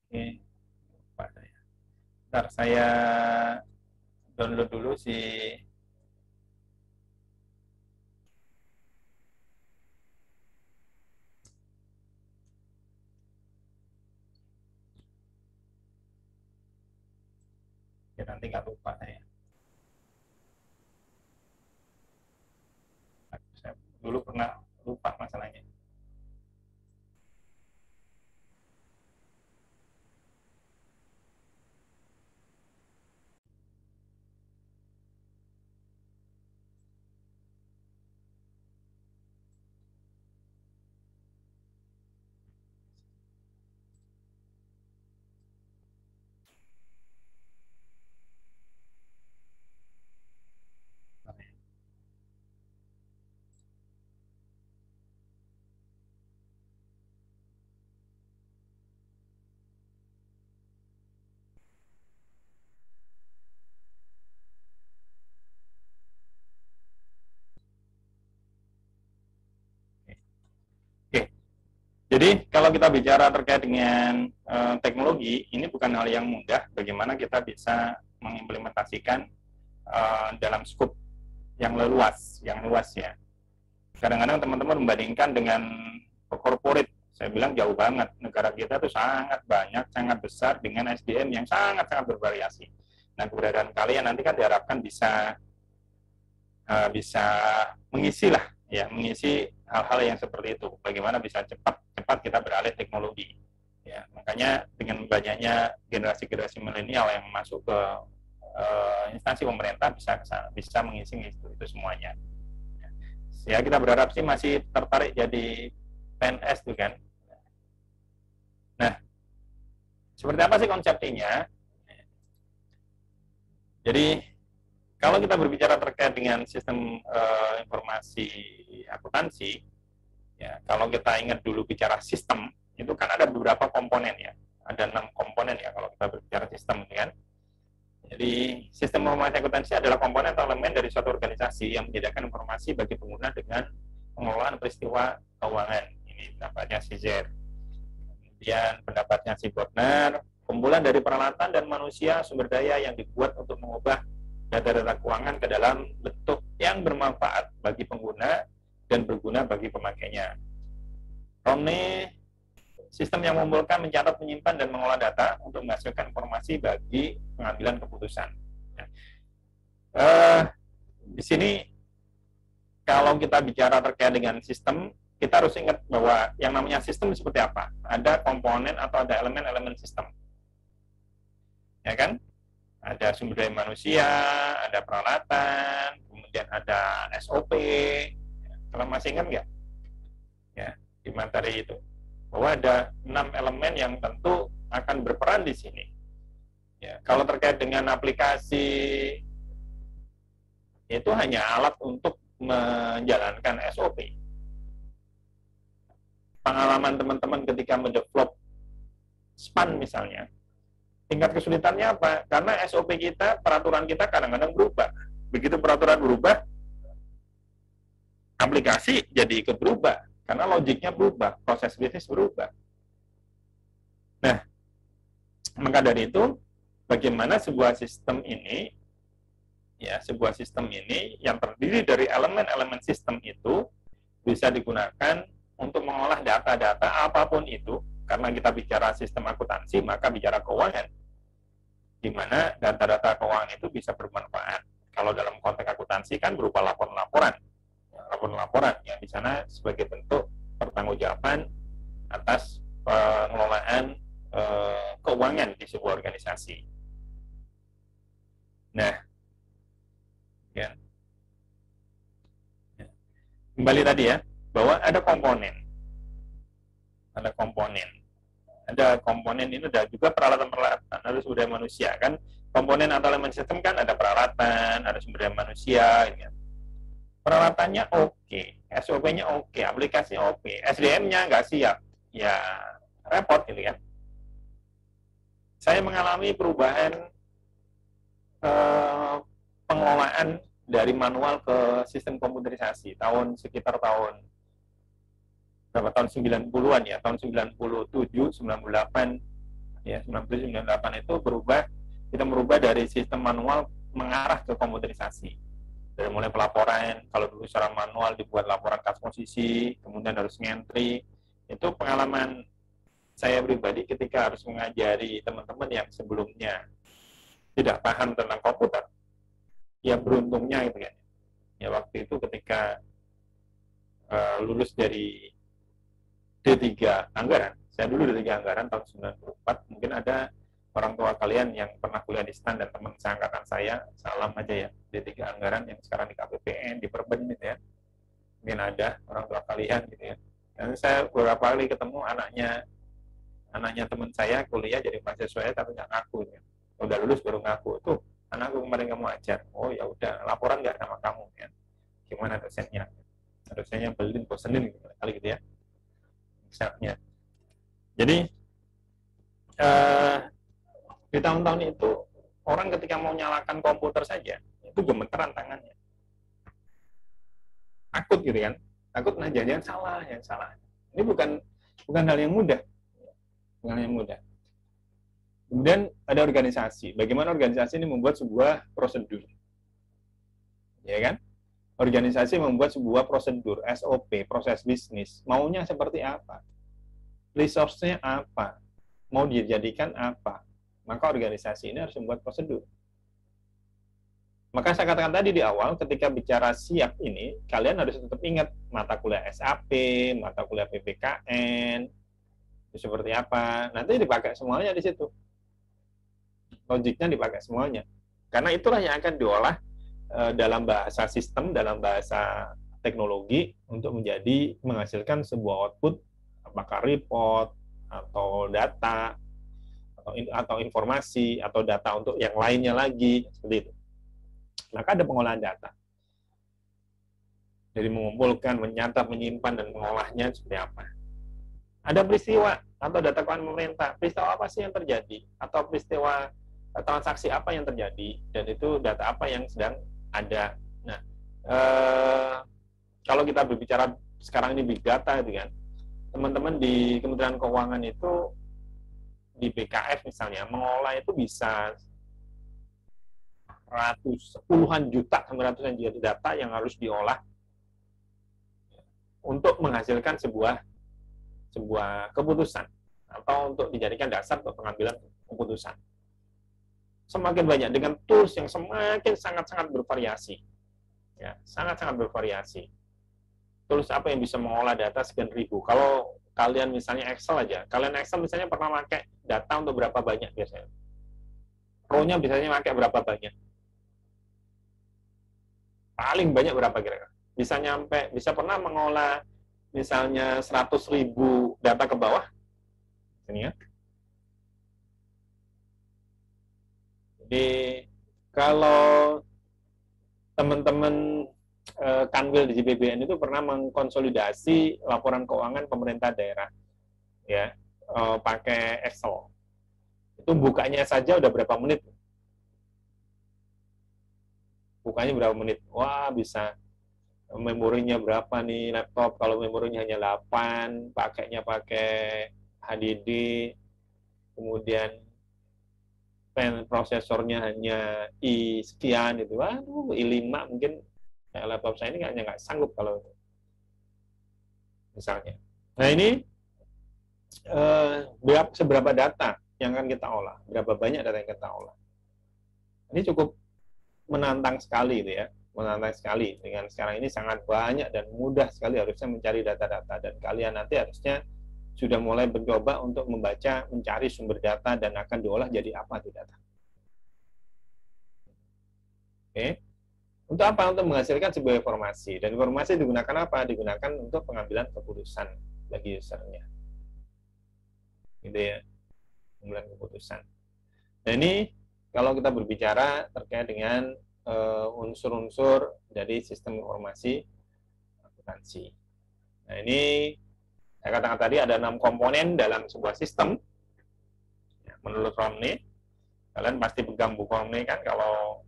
Oke, lupa saya. Bentar, saya download dulu si ya, nanti nggak lupa saya. Saya dulu pernah lupa masalahnya. Oke, jadi kalau kita bicara terkait dengan teknologi, ini bukan hal yang mudah. Bagaimana kita bisa mengimplementasikan dalam skop yang luas ya. Kadang-kadang teman-teman membandingkan dengan corporate, saya bilang jauh banget. Negara kita tuh sangat banyak, sangat besar dengan SDM yang sangat-sangat bervariasi. Nah, keberadaan kalian nanti kan diharapkan bisa mengisi lah, ya, mengisi hal-hal yang seperti itu. Bagaimana bisa cepat kita beralih teknologi. Ya, makanya dengan banyaknya generasi-generasi milenial yang masuk ke instansi pemerintah bisa mengisi itu semuanya. Ya, kita berharap sih masih tertarik jadi PNS tuh kan. Nah, seperti apa sih konsepnya? Jadi kalau kita berbicara terkait dengan sistem informasi akuntansi, ya kalau kita ingat dulu bicara sistem, itu kan ada beberapa komponen ya, ada 6 komponen ya kalau kita berbicara sistem, kan. Jadi sistem informasi akuntansi adalah komponen atau elemen dari suatu organisasi yang menyediakan informasi bagi pengguna dengan pengelolaan peristiwa keuangan. Ini pendapatnya si Z. Kemudian pendapatnya si Botner, kumpulan dari peralatan dan manusia sumber daya yang dibuat untuk mengubah data-data keuangan ke dalam bentuk yang bermanfaat bagi pengguna dan berguna bagi pemakainya. Romney, sistem yang mengumpulkan, mencatat, menyimpan, dan mengolah data untuk menghasilkan informasi bagi pengambilan keputusan. Di sini kalau kita bicara terkait dengan sistem, kita harus ingat bahwa yang namanya sistem seperti apa. Ada komponen atau ada elemen-elemen sistem. Ya kan? Ada sumber daya manusia, ada peralatan, kemudian ada SOP. Kalau masih ingat nggak? Ya, di materi itu. Bahwa ada 6 elemen yang tentu akan berperan di sini. Ya, kalau terkait dengan aplikasi, itu hanya alat untuk menjalankan SOP. Pengalaman teman-teman ketika mendevelop SPAN misalnya, tingkat kesulitannya apa? Karena SOP kita, peraturan kita kadang-kadang berubah. Begitu peraturan berubah, aplikasi jadi ikut berubah. Karena logiknya berubah, proses bisnis berubah. Nah, maka dari itu, bagaimana sebuah sistem ini, ya, sebuah sistem ini yang terdiri dari elemen-elemen sistem itu bisa digunakan untuk mengolah data-data apapun itu. Karena kita bicara sistem akuntansi, maka bicara keuangan, di mana data-data keuangan itu bisa bermanfaat. Kalau dalam konteks akuntansi kan berupa laporan-laporan, laporan-laporan yang di sana sebagai bentuk pertanggungjawaban atas pengelolaan keuangan di sebuah organisasi. Nah, ya. Kembali tadi ya, bahwa ada komponen, ada komponen ini ada juga peralatan-peralatan, ada sumber daya manusia kan. Komponen atau elemen sistem kan ada peralatan, ada sumber daya manusia, gitu. Peralatannya oke, SOP-nya oke, aplikasinya oke, SDM-nya nggak siap, ya repot gitu kan. Saya mengalami perubahan pengelolaan dari manual ke sistem komputerisasi sekitar tahun berapa, tahun 90-an ya, tahun 97, 98 ya 9798 itu berubah, kita merubah dari sistem manual mengarah ke komputerisasi. Dari mulai pelaporan, kalau dulu secara manual dibuat laporan kas posisi, kemudian harus ngentri, itu pengalaman saya pribadi ketika harus mengajari teman-teman yang sebelumnya tidak paham tentang komputer, ya beruntungnya gitu kan. Ya waktu itu ketika lulus dari D3 anggaran, saya dulu D3 anggaran tahun 94, mungkin ada orang tua kalian yang pernah kuliah di STAN dan teman seangkatan saya, salam aja ya, D3 anggaran yang sekarang di KPPN, di Perben gitu ya, mungkin ada orang tua kalian gitu ya. Dan saya beberapa kali ketemu anaknya teman saya kuliah jadi mahasiswa ya, tapi nggak ngaku ya. Udah lulus baru ngaku, tuh anakku kemarin kamu ajar, oh ya udah, laporan nggak sama kamu ya, gimana dosennya belin bosenin gitu, kali gitu ya misalnya. Jadi di tahun-tahun itu orang ketika mau nyalakan komputer saja itu gemeteran tangannya, takut gitu kan, takut nah jangan salah, yang salah. Ini bukan hal yang mudah, bukan hal yang mudah. Kemudian ada organisasi. Bagaimana organisasi ini membuat sebuah prosedur, ya kan? Organisasi membuat sebuah prosedur, SOP, proses bisnis. Maunya seperti apa? Resource-nya apa? Mau dijadikan apa? Maka organisasi ini harus membuat prosedur. Maka saya katakan tadi di awal, ketika bicara siap ini, kalian harus tetap ingat mata kuliah SAP, mata kuliah PPKN, itu seperti apa. Nanti dipakai semuanya di situ. Logiknya dipakai semuanya. Karena itulah yang akan diolah dalam bahasa sistem, dalam bahasa teknologi, untuk menghasilkan sebuah output, apakah report, atau data, atau informasi, atau data untuk yang lainnya lagi, seperti itu. Maka ada pengolahan data. Jadi mengumpulkan, menyatat, menyimpan, dan mengolahnya seperti apa. Ada peristiwa atau data keuangan pemerintah, peristiwa apa sih yang terjadi, atau peristiwa transaksi apa yang terjadi, dan itu data apa yang sedang ada. Nah, kalau kita berbicara sekarang ini big data itu kan, teman-teman di Kementerian Keuangan itu di BKF misalnya mengolah itu bisa puluhan juta sampai ratusan juta data yang harus diolah untuk menghasilkan sebuah keputusan atau untuk dijadikan dasar untuk pengambilan keputusan. Semakin banyak dengan tools yang semakin sangat-sangat bervariasi, ya, sangat-sangat bervariasi. Tools apa yang bisa mengolah data sekian ribu? Kalau kalian misalnya Excel aja, kalian Excel misalnya pernah pakai data untuk berapa banyak biasanya? Row-nya biasanya pakai berapa banyak? Paling banyak berapa kira-kira? Bisa pernah mengolah misalnya 100.000 data ke bawah? Ini ya. Jadi kalau teman-teman Kanwil di JPBN itu pernah mengkonsolidasi laporan keuangan pemerintah daerah, ya, pakai Excel. Itu bukanya saja udah berapa menit? Bukanya berapa menit? Wah, bisa memorinya berapa nih laptop, kalau memorinya hanya 8, pakainya pakai HDD, kemudian prosesornya hanya i sekian itu, waduh, i5 mungkin laptop saya ini nggak sanggup kalau misalnya. Nah ini seberapa data yang akan kita olah, berapa banyak data yang kita olah. Ini cukup menantang sekali itu ya, menantang sekali. Dengan sekarang ini sangat banyak dan mudah sekali harusnya mencari data-data, dan kalian nanti harusnya sudah mulai mencoba untuk membaca, mencari sumber data dan akan diolah jadi apa itu data. Oke. Untuk apa? Untuk menghasilkan sebuah informasi. Dan informasi digunakan apa? Digunakan untuk pengambilan keputusan bagi usernya. Gitu ya. Pengambilan keputusan. Nah ini kalau kita berbicara terkait dengan unsur-unsur dari sistem informasi akuntansi. Nah ini saya katakan tadi ada 6 komponen dalam sebuah sistem. Ya, menurut Romney, kalian pasti pegang buku Romney kan kalau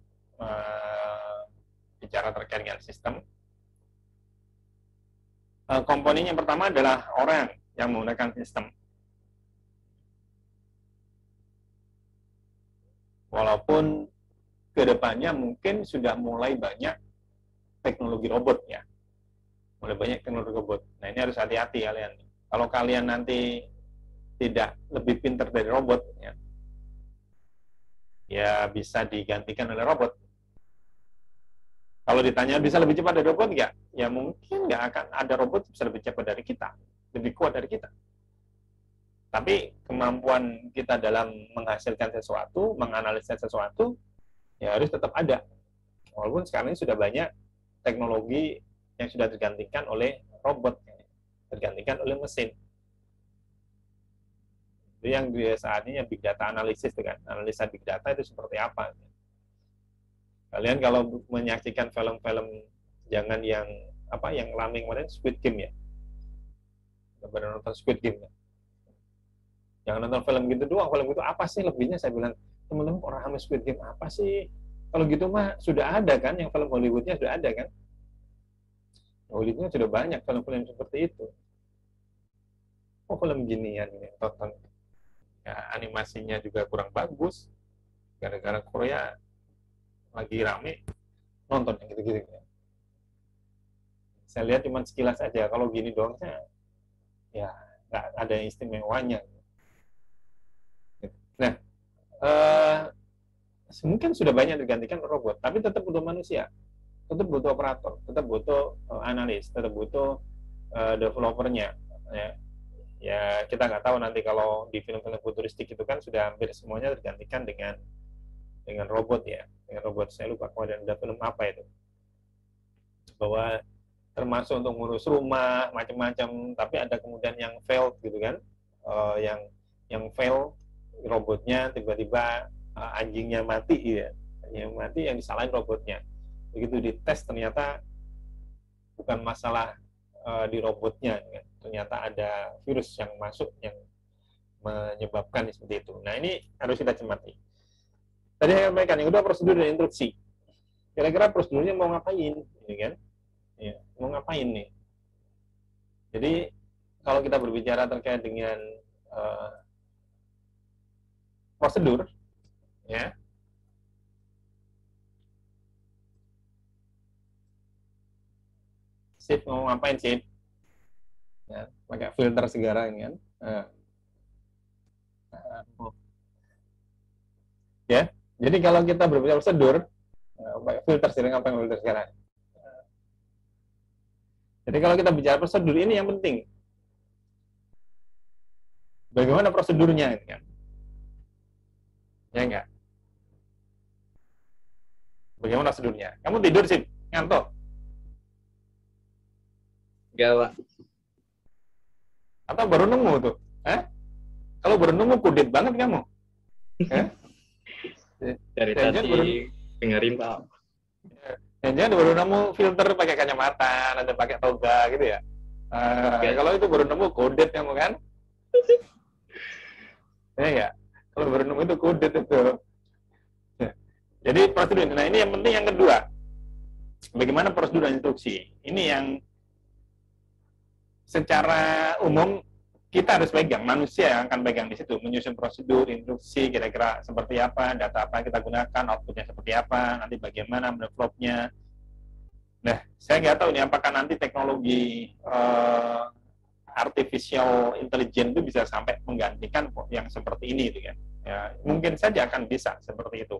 bicara terkait dengan sistem. Komponen yang pertama adalah orang yang menggunakan sistem. Walaupun kedepannya mungkin sudah mulai banyak teknologi robot ya, mulai banyak teknologi robot. Nah ini harus hati-hati kalian. Kalau kalian nanti tidak lebih pintar dari robot, ya bisa digantikan oleh robot. Kalau ditanya bisa lebih cepat dari robot nggak? Ya mungkin nggak akan ada robot bisa lebih cepat dari kita, lebih kuat dari kita. Tapi kemampuan kita dalam menghasilkan sesuatu, menganalisa sesuatu, ya harus tetap ada. Walaupun sekarang ini sudah banyak teknologi yang sudah tergantikan oleh robot, tergantikan oleh mesin. Itu yang saat ini big data analisis, dengan analisa big data itu seperti apa. Kalian kalau menyaksikan film-film, jangan yang rame kemarin Squid Game ya, benar nonton Squid Game ya. Jangan nonton film gitu doang. Film itu apa sih lebihnya? Saya bilang, teman-teman kok rame Squid Game apa sih? Kalau gitu mah sudah ada kan, yang film Hollywoodnya sudah ada kan. Hollywoodnya sudah banyak film-film seperti itu. Oh film ginian ini tonton. Ya, animasinya juga kurang bagus. Gara-gara Korea lagi rame, nonton yang gitu-gitu. Saya lihat cuma sekilas aja. Kalau gini doang saya, ya nggak ada yang istimewanya. Nah, mungkin sudah banyak digantikan robot, tapi tetap butuh manusia, tetap butuh operator, tetap butuh analis, tetap butuh developernya. Ya kita nggak tahu nanti kalau di film-film futuristik itu kan sudah hampir semuanya tergantikan dengan robot ya, dengan robot. Saya lupa kemudian ada film apa itu, bahwa termasuk untuk ngurus rumah macam-macam, tapi ada kemudian yang failed gitu kan, yang fail robotnya tiba-tiba anjingnya mati ya, yang mati yang disalahin robotnya. Begitu dites ternyata bukan masalah di robotnya, kan? Ternyata ada virus yang masuk yang menyebabkan seperti itu. Nah ini harus kita cermati. Tadi saya sampaikan yang kedua prosedur dan instruksi. Kira-kira prosedurnya mau ngapain, ini kan? Ya, mau ngapain nih? Jadi kalau kita berbicara terkait dengan prosedur, ya, sip mau ngapain sip? Ya, pakai filter sekarang kan? Ya, jadi kalau kita berbicara prosedur, pakai filter sekarang, apa yang filter sekarang? Jadi kalau kita bicara prosedur ini yang penting, bagaimana prosedurnya, kan? Ya enggak? Bagaimana prosedurnya? Kamu tidur sih, ngantuk? Enggak, Pak. Atau baru nemu tuh? Kalau baru nemu kudit banget kamu? Dari tadi dengerin, Pak. Jangan baru nemu filter pakai kacamata, atau pakai toga gitu ya? Kalau itu baru nemu kudit kamu kan? Ya enggak? Kalau baru nemu itu kudit itu. Jadi prosedur. Nah ini yang penting yang kedua. Bagaimana prosedur dan instruksi? Ini yang secara umum kita harus pegang, manusia yang akan pegang di situ, menyusun prosedur, instruksi, kira-kira seperti apa, data apa yang kita gunakan, outputnya seperti apa, nanti bagaimana developnya. Nah, saya nggak tahu nih apakah nanti teknologi artificial intelligence itu bisa sampai menggantikan yang seperti ini, gitu kan? Ya, mungkin saja akan bisa seperti itu.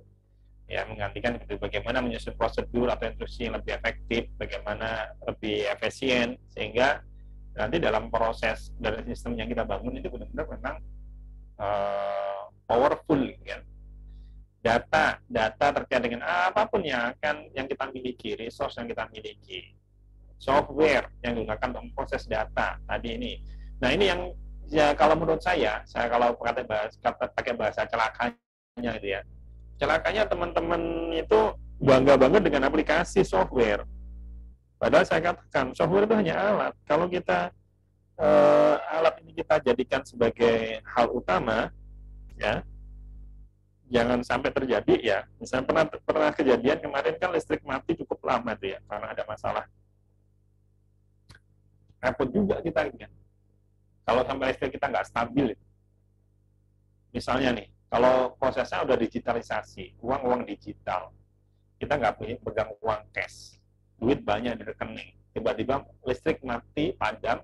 Ya, menggantikan itu, bagaimana menyusun prosedur atau instruksi yang lebih efektif, bagaimana lebih efisien, sehingga nanti dalam proses dari sistem yang kita bangun itu benar-benar memang powerful, kan? Data terkait dengan apapun yang kita miliki, resource yang kita miliki, software yang digunakan untuk memproses data tadi ini. Nah ini yang ya kalau menurut saya kalau pakai bahasa celakanya gitu ya, celakanya teman-teman itu bangga banget dengan aplikasi software. Padahal saya katakan software itu hanya alat. Kalau kita alat ini kita jadikan sebagai hal utama, ya jangan sampai terjadi ya. Misalnya pernah kejadian kemarin kan listrik mati cukup lama tuh ya karena ada masalah. Repot juga kita kan. Kalau sampai listrik kita nggak stabil, misalnya nih Kalau prosesnya udah digitalisasi, uang digital, kita nggak punya pegang uang cash, duit banyak di rekening, tiba-tiba listrik mati, padam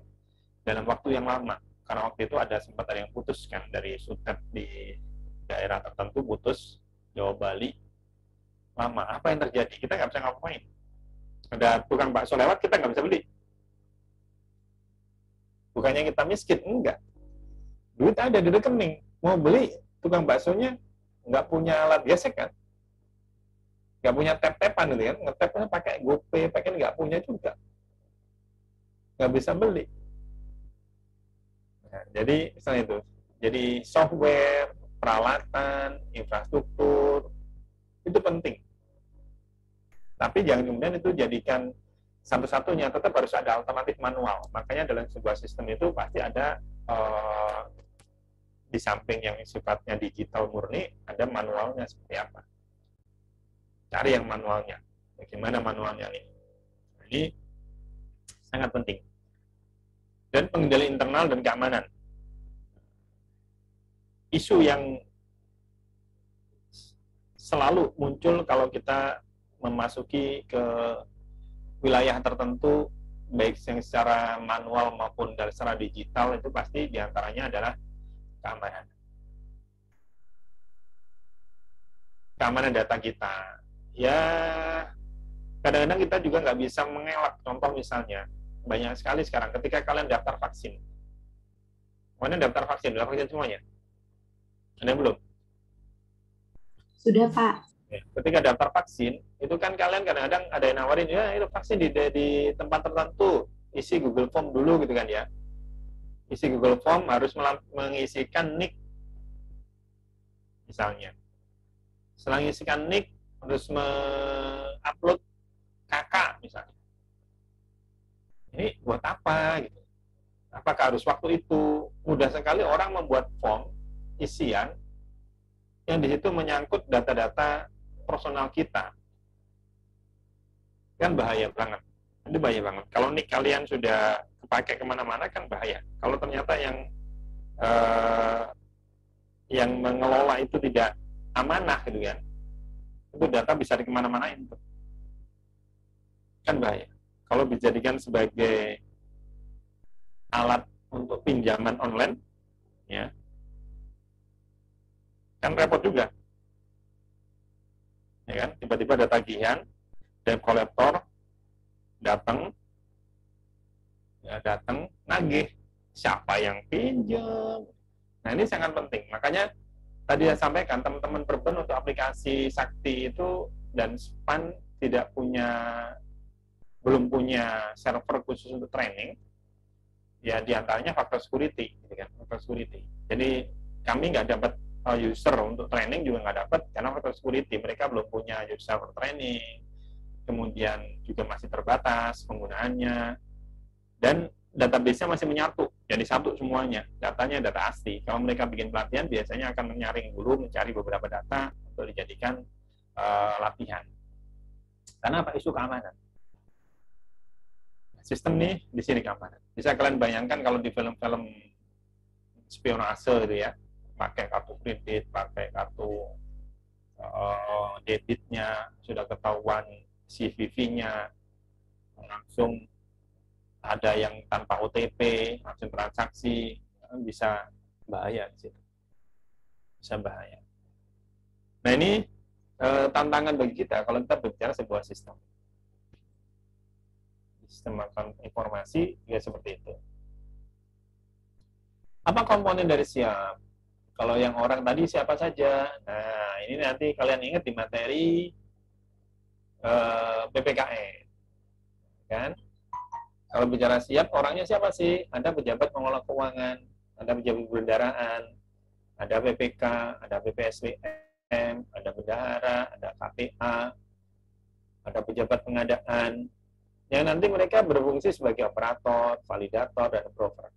dalam waktu yang lama. Karena waktu itu sempat ada yang putus kan, dari SUTEP di daerah tertentu putus, Jawa Bali, lama. Apa yang terjadi? Kita nggak bisa ngapain. Ada tukang bakso lewat, kita nggak bisa beli. Bukannya kita miskin, enggak. Duit ada di rekening, mau beli, tukang baksonya nggak punya alat gesek kan, nggak punya tap-tapan gitu kan, ngetapnya pakai GoPay, nggak punya juga, nggak bisa beli. Nah, jadi misalnya itu, jadi software, peralatan, infrastruktur itu penting. Tapi jangan kemudian itu jadikan satu-satunya, tetap harus ada alternatif manual. Makanya dalam sebuah sistem itu pasti ada di samping yang sifatnya digital murni, ada manualnya seperti apa. Cari yang manualnya. Bagaimana manualnya nih? Ini sangat penting. Dan pengendali internal dan keamanan. Isu yang selalu muncul kalau kita memasuki ke wilayah tertentu, baik yang secara manual maupun dari secara digital, itu pasti diantaranya adalah keamanan. Keamanan data kita. Ya, kadang-kadang kita juga nggak bisa mengelak. Contoh misalnya, banyak sekali sekarang ketika kalian daftar vaksin. Kalian daftar vaksin semuanya? Ada belum? Sudah, Pak. Ya, ketika daftar vaksin, itu kan kalian kadang-kadang ada yang nawarin, ya itu vaksin di tempat tertentu, isi Google Form dulu gitu kan ya. Isi Google Form harus mengisikan NIK misalnya. Setelah mengisikan NIK, harus mengupload KK misalnya. Ini buat apa gitu? Apakah harus waktu itu? Mudah sekali orang membuat form isian yang di situ menyangkut data-data personal kita. Kan bahaya banget. Itu bahaya banget. Kalau NIK kalian sudah pakai kemana-mana kan bahaya. Kalau ternyata yang mengelola itu tidak amanah gitu kan, itu data bisa dikemana-manain tuh. Kan bahaya. Kalau dijadikan sebagai alat untuk pinjaman online, ya, kan repot juga. Ya kan? Tiba-tiba ada tagihan, debt collector datang, nagih. Siapa yang pinjam? Nah, ini sangat penting. Makanya tadi saya sampaikan, teman-teman Perben untuk aplikasi Sakti itu dan SPAN belum punya server khusus untuk training. Ya, diantaranya faktor security, gitu kan? Faktor security. Jadi kami nggak dapat user untuk training, juga nggak dapat karena faktor security. Mereka belum punya user for training, kemudian juga masih terbatas penggunaannya, dan database-nya masih menyatu, jadi satu semuanya, datanya data asli. Kalau mereka bikin pelatihan, biasanya akan menyaring dulu, mencari beberapa data untuk dijadikan latihan. Karena apa? Isu keamanan. Sistem nih di sini keamanan. Bisa kalian bayangkan kalau di film-film spionase gitu ya, pakai kartu kredit, pakai kartu debitnya, sudah ketahuan CVV-nya, langsung ada yang tanpa OTP, langsung transaksi, bisa bahaya di situ. Bisa bahaya. Nah, ini tantangan bagi kita kalau kita berbicara sebuah sistem. Sistem informasi ya seperti itu. Apa komponen dari SIAP? Kalau yang orang tadi siapa saja? Nah, ini nanti kalian ingat di materi PPKN. Kan? Kalau bicara SIAP, orangnya siapa sih? Ada pejabat pengelola keuangan, ada pejabat perbendaharaan, ada PPK, ada BPSDM, ada bendahara, ada KPA, ada pejabat pengadaan, yang nanti mereka berfungsi sebagai operator, validator, dan approver.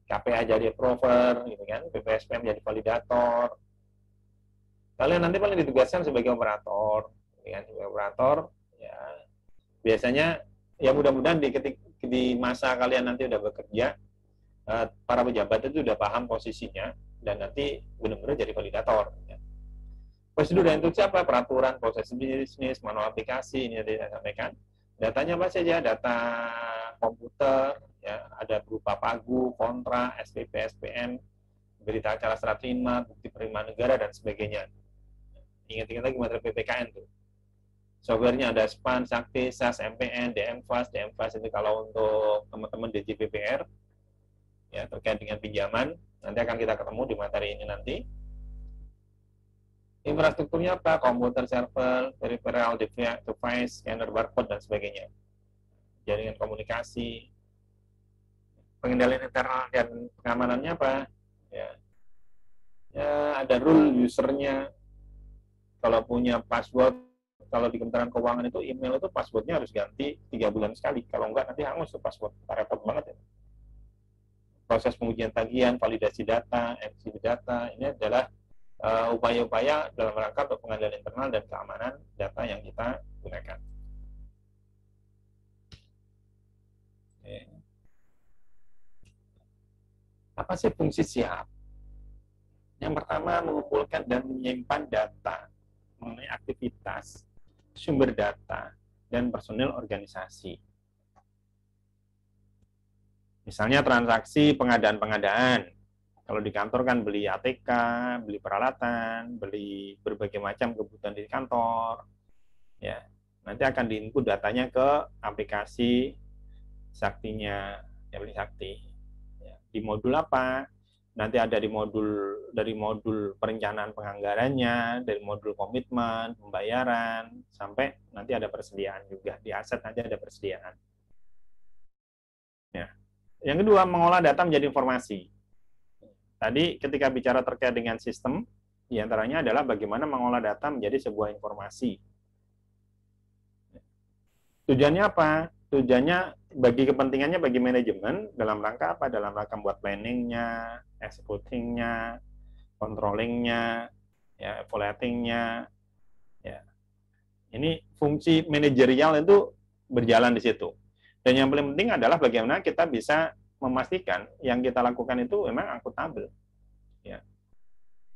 KPA jadi approver, gitu kan? BPSPM jadi validator. Kalian nanti paling ditugaskan sebagai operator, gitu kan? Sebagai operator, ya biasanya ya mudah-mudahan di masa kalian nanti udah bekerja, para pejabat itu udah paham posisinya, dan nanti benar-benar jadi validator. Ya. Prosedur dan instruksi apa? Peraturan, proses bisnis, manual aplikasi, ini tadi saya sampaikan. Datanya apa saja? Data komputer, ya, ada berupa pagu, kontra, SPP, SPM, berita acara serah terima, bukti penerimaan negara, dan sebagainya. Ingat-ingat lagi materi PPKN tuh. Softwarenya ada SPAN, Sakti, SAS, MPN, DMFAS. DMFAS itu kalau untuk teman-teman DJPPR, ya, terkait dengan pinjaman, nanti akan kita ketemu di materi ini nanti. Infrastrukturnya apa? Komputer, server, peripheral device, scanner barcode, dan sebagainya. Jaringan komunikasi. Pengendalian internal dan pengamanannya apa? Ya, ada rule usernya. Kalau punya password, kalau di Kementerian Keuangan itu email itu passwordnya harus ganti 3 bulan sekali. Kalau enggak nanti hangus tuh password. Repot banget ya. Proses pengujian tagihan, validasi data, MCD data, ini adalah upaya-upaya dalam rangka untuk pengendalian internal dan keamanan data yang kita gunakan. Oke. Apa sih fungsi SIAP? Yang pertama, mengumpulkan dan menyimpan data mengenai aktivitas, sumber data, dan personil organisasi. Misalnya transaksi pengadaan-pengadaan. Kalau di kantor kan beli ATK, beli peralatan, beli berbagai macam kebutuhan di kantor. Ya, nanti akan diinput datanya ke aplikasi Saktinya, ya, beli Sakti. Ya, di modul apa? Nanti ada dari modul perencanaan penganggarannya, dari modul komitmen, pembayaran, sampai nanti ada persediaan juga. Di aset nanti ada persediaan. Ya. Yang kedua, mengolah data menjadi informasi. Tadi ketika bicara terkait dengan sistem, diantaranya adalah bagaimana mengolah data menjadi sebuah informasi. Tujuannya apa? Tujuannya bagi kepentingannya bagi manajemen dalam rangka apa? Dalam rangka buat planningnya, executingnya, controllingnya, ya, evaluatingnya. Ya. Ini fungsi manajerial itu berjalan di situ. Dan yang paling penting adalah bagaimana kita bisa memastikan yang kita lakukan itu memang akuntabel. Ya.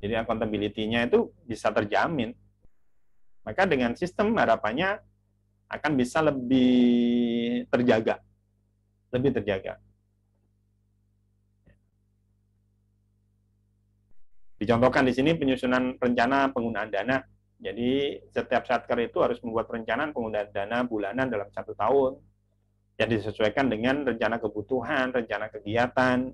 Jadi accountability-nya itu bisa terjamin. Maka dengan sistem harapannya akan bisa lebih terjaga. Lebih terjaga. Dicontohkan di sini penyusunan rencana penggunaan dana. Jadi setiap satker itu harus membuat perencanaan penggunaan dana bulanan dalam 1 tahun. Yang disesuaikan dengan rencana kebutuhan, rencana kegiatan,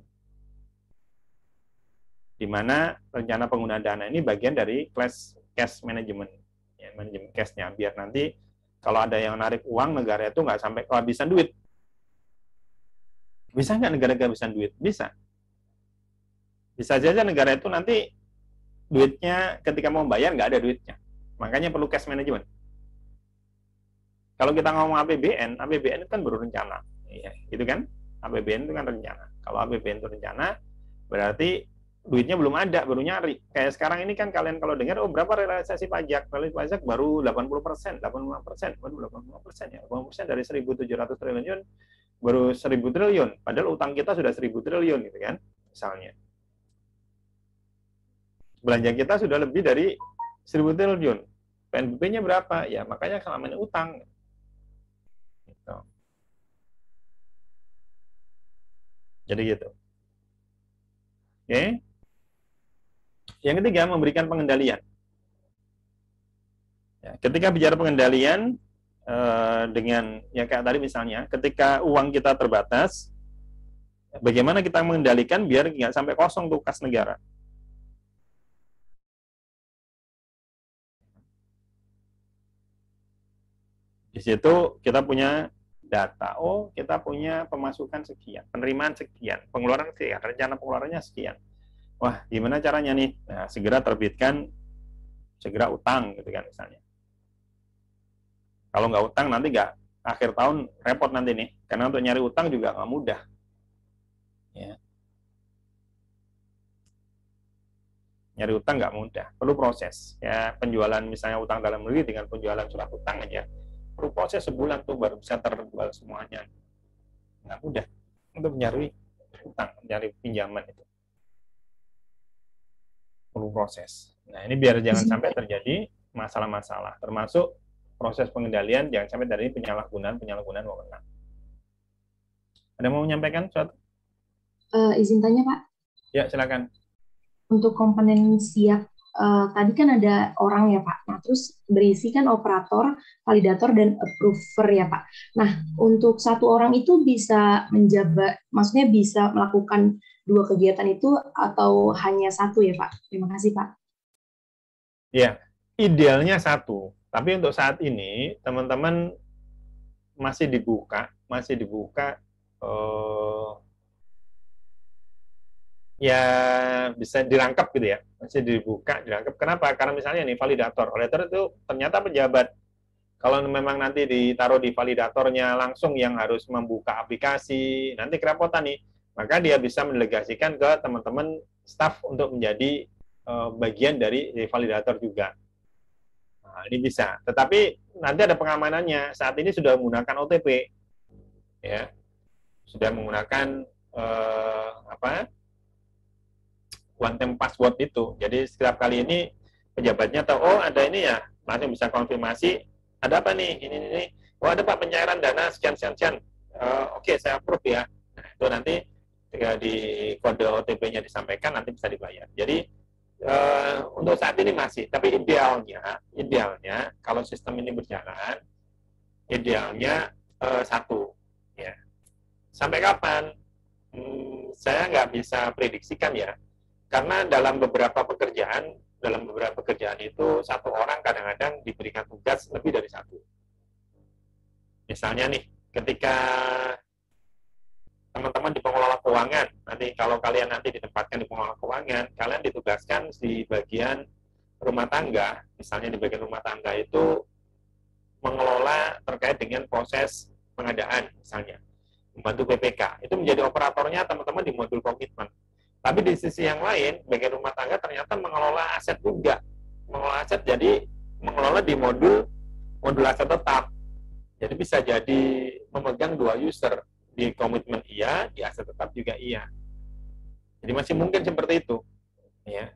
di mana rencana penggunaan dana ini bagian dari cash management, ya, manajemen cash-nya, biar nanti kalau ada yang narik uang negara itu nggak sampai kehabisan duit. Bisa nggak negara kehabisan duit? Bisa. Bisa saja negara itu nanti duitnya ketika mau bayar nggak ada duitnya. Makanya perlu cash management. Kalau kita ngomong APBN itu kan baru rencana, ya, gitu kan? APBN itu kan rencana. Kalau APBN itu rencana, berarti duitnya belum ada, baru nyari. Kayak sekarang ini kan kalian kalau dengar, oh berapa realisasi pajak? Realisasi pajak baru 80%, 85%, baru 85% ya. 85% dari 1.700 triliun, baru 1.000 triliun. Padahal utang kita sudah 1.000 triliun, gitu kan? Misalnya. Belanja kita sudah lebih dari 1.000 triliun. PNBP-nya berapa? Ya, makanya selama ini utang. Gitu. Jadi gitu. Oke. Yang ketiga, memberikan pengendalian. Ya, ketika bicara pengendalian, dengan ya kayak tadi misalnya, ketika uang kita terbatas, bagaimana kita mengendalikan biar nggak sampai kosong tuh kas negara. Di situ kita punya data, oh kita punya pemasukan sekian, penerimaan sekian, pengeluaran sekian, rencana pengeluarannya sekian. Wah, gimana caranya nih? Nah, segera terbitkan, segera utang, gitu kan misalnya. Kalau nggak utang nanti nggak akhir tahun repot nanti nih, karena untuk nyari utang juga nggak mudah. Ya. Nyari utang nggak mudah, perlu proses. Ya, penjualan misalnya utang dalam negeri dengan penjualan surat utang aja, perlu proses sebulan tuh baru bisa terjual semuanya. Nggak mudah untuk mencari utang, mencari pinjaman itu. proses. Nah, ini biar jangan Izin, sampai terjadi masalah-masalah, termasuk proses pengendalian jangan sampai dari penyalahgunaan wewenang. Ada mau menyampaikan sesuatu? izin tanya Pak, Ya, silakan. untuk komponen siap tadi kan ada orang ya Pak. Nah, terus berisi kan operator, validator, dan approver ya Pak. Nah, untuk satu orang itu bisa menjabat, maksudnya bisa melakukan dua kegiatan itu atau hanya satu ya Pak? Terima kasih Pak. Ya, idealnya satu. Tapi untuk saat ini teman-teman masih dibuka ya bisa dirangkap gitu ya, masih dirangkap. Kenapa? Karena misalnya nih validator itu ternyata pejabat. Kalau memang nanti ditaruh di validatornya langsung yang harus membuka aplikasi, nanti kerepotan nih. Maka dia bisa mendelegasikan ke teman-teman staff untuk menjadi bagian dari validator juga. Nah, ini bisa. Tetapi nanti ada pengamanannya. Saat ini sudah menggunakan OTP, ya, sudah menggunakan one time password itu. Jadi setiap kali ini pejabatnya tahu, oh ada ini ya, langsung bisa konfirmasi, ada apa nih, ini. Oh ada Pak pencairan dana sekian. Oke, saya approve ya. Nah, itu nanti ketika di kode OTP-nya disampaikan, nanti bisa dibayar. Jadi untuk saat ini masih, tapi idealnya kalau sistem ini berjalan, idealnya satu. Ya. Sampai kapan? Saya nggak bisa prediksikan ya. Karena dalam beberapa pekerjaan itu satu orang kadang-kadang diberikan tugas lebih dari satu. Misalnya nih, ketika teman-teman di pengelola keuangan, nanti kalau kalian nanti ditempatkan di pengelola keuangan, kalian ditugaskan di bagian rumah tangga, misalnya di bagian rumah tangga itu mengelola terkait dengan proses pengadaan, misalnya membantu PPK, itu menjadi operatornya teman-teman di modul komitmen. Tapi di sisi yang lain, bagian rumah tangga ternyata mengelola aset juga. Mengelola aset jadi mengelola di modul aset tetap. Jadi bisa jadi memegang dua user. Di komitmen iya, di aset tetap juga iya. Jadi masih mungkin seperti itu. Ya.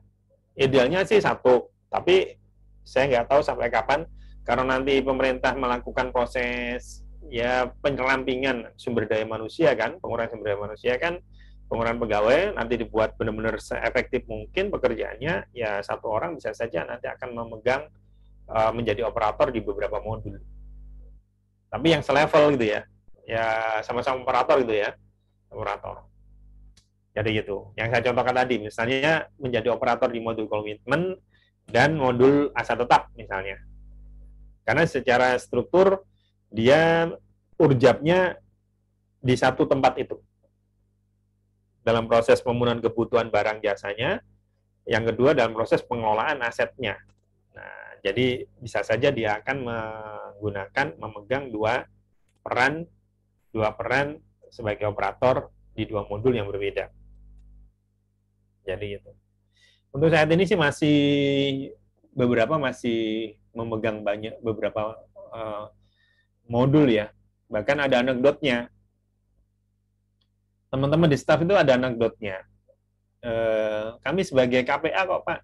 Idealnya sih satu, tapi saya nggak tahu sampai kapan, karena nanti pemerintah melakukan proses ya penyerampingan sumber daya manusia kan, pengurangan sumber daya manusia kan, pengurangan pegawai nanti dibuat benar-benar seefektif mungkin pekerjaannya, ya satu orang bisa saja nanti akan memegang menjadi operator di beberapa modul. Tapi yang selevel gitu ya sama-sama operator gitu ya, operator. Jadi gitu. Yang saya contohkan tadi, misalnya menjadi operator di modul komitmen dan modul aset tetap misalnya. Karena secara struktur dia urjabnya di satu tempat itu. Dalam proses pemenuhan kebutuhan barang jasanya, yang kedua dalam proses pengelolaan asetnya. Nah, jadi bisa saja dia akan memegang dua peran sebagai operator di dua modul yang berbeda. Jadi itu. Untuk saat ini sih beberapa masih memegang beberapa modul ya. Bahkan ada anekdotnya. Teman-teman di staff itu ada anekdotnya. Kami sebagai KPA kok Pak.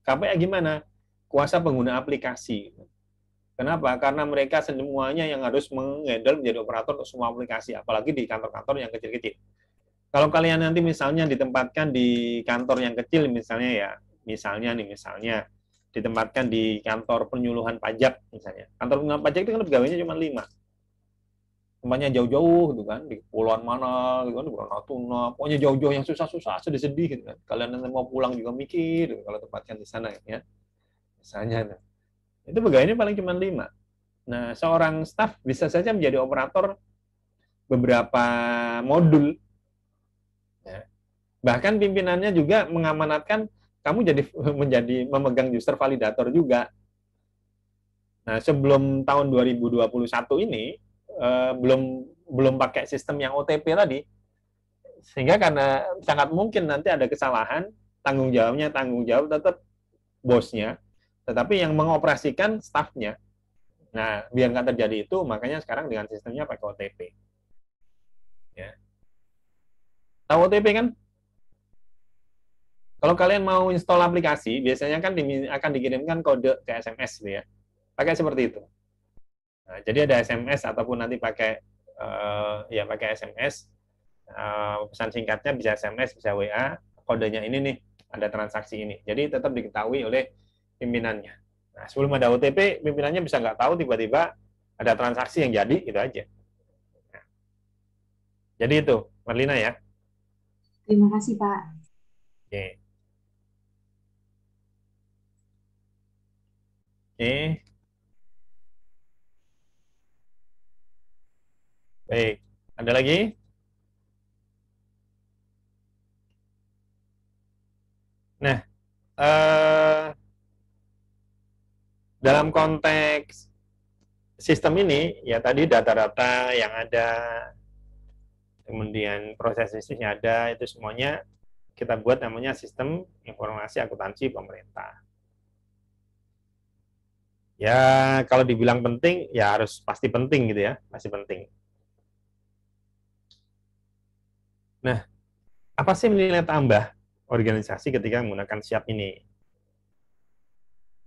KPA gimana? Kuasa pengguna aplikasi. Kenapa? Karena mereka semuanya yang harus mengendal menjadi operator untuk semua aplikasi, apalagi di kantor-kantor yang kecil-kecil. Kalau kalian nanti misalnya ditempatkan di kantor yang kecil misalnya ditempatkan di kantor penyuluhan pajak misalnya. Kantor penyuluhan pajak itu kan pegawainya cuma 5. Tempatnya jauh-jauh gitu kan, di kepulauan mana gitu kan, di Natuna, pokoknya jauh-jauh yang susah-susah, sedih-sedih gitu kan. Kalian nanti mau pulang juga mikir gitu, kalau tempatkan di sana ya. Misalnya itu pegawainya paling cuma 5. Nah, seorang staf bisa saja menjadi operator beberapa modul. Ya. Bahkan pimpinannya juga mengamanatkan kamu menjadi memegang user validator juga. Nah, sebelum tahun 2021 ini belum pakai sistem yang OTP tadi, sehingga karena sangat mungkin nanti ada kesalahan, tanggung jawab tetap bosnya, tetapi yang mengoperasikan stafnya. Nah, biar nggak terjadi itu, makanya sekarang dengan sistemnya pakai OTP. Ya. Tahu OTP kan? Kalau kalian mau install aplikasi, biasanya kan akan dikirimkan kode ke SMS, gitu ya. Pakai seperti itu. Nah, jadi ada SMS ataupun nanti pakai ya pakai SMS, pesan singkatnya bisa SMS, bisa WA, kodenya ini nih, ada transaksi ini. Jadi tetap diketahui oleh pimpinannya. Nah, sebelum ada OTP, pimpinannya bisa nggak tahu tiba-tiba ada transaksi yang jadi, gitu aja. Nah, jadi itu, Marlina ya. Terima kasih, Pak. Oke. Oke. Baik. Ada lagi? Nah, dalam konteks sistem ini, ya tadi data-data yang ada, kemudian proses bisnisnya ada, itu semuanya kita buat namanya sistem informasi akuntansi pemerintah. Ya, kalau dibilang penting, ya harus pasti penting gitu ya, pasti penting. Nah, apa sih nilai tambah organisasi ketika menggunakan SIAP ini?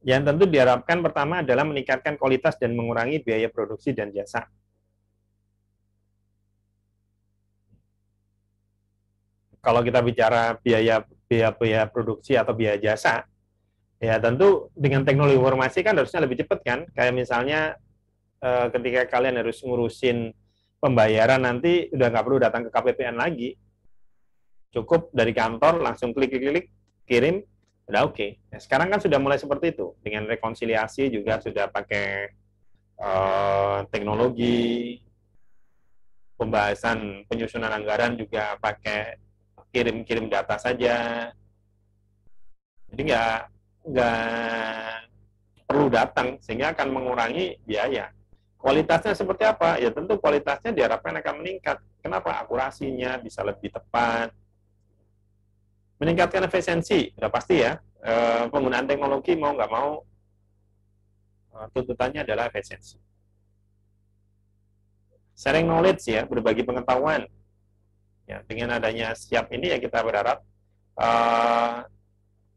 Yang tentu diharapkan pertama adalah meningkatkan kualitas dan mengurangi biaya produksi dan jasa. Kalau kita bicara biaya produksi atau biaya jasa, ya tentu dengan teknologi informasi kan harusnya lebih cepat kan. Kayak misalnya ketika kalian harus ngurusin pembayaran nanti udah nggak perlu datang ke KPPN lagi. Cukup dari kantor langsung klik-klik kirim, udah oke. Nah, sekarang kan sudah mulai seperti itu. Dengan rekonsiliasi juga sudah pakai teknologi, pembahasan penyusunan anggaran juga pakai kirim-kirim data saja. Jadi nggak perlu datang, sehingga akan mengurangi biaya. Kualitasnya seperti apa? Ya tentu kualitasnya diharapkan akan meningkat. Kenapa? Akurasinya bisa lebih tepat. Meningkatkan efisiensi, sudah pasti ya. Penggunaan teknologi mau nggak mau, tuntutannya adalah efisiensi. Sharing knowledge ya, berbagi pengetahuan. Ya, dengan adanya SIAP ini ya kita berharap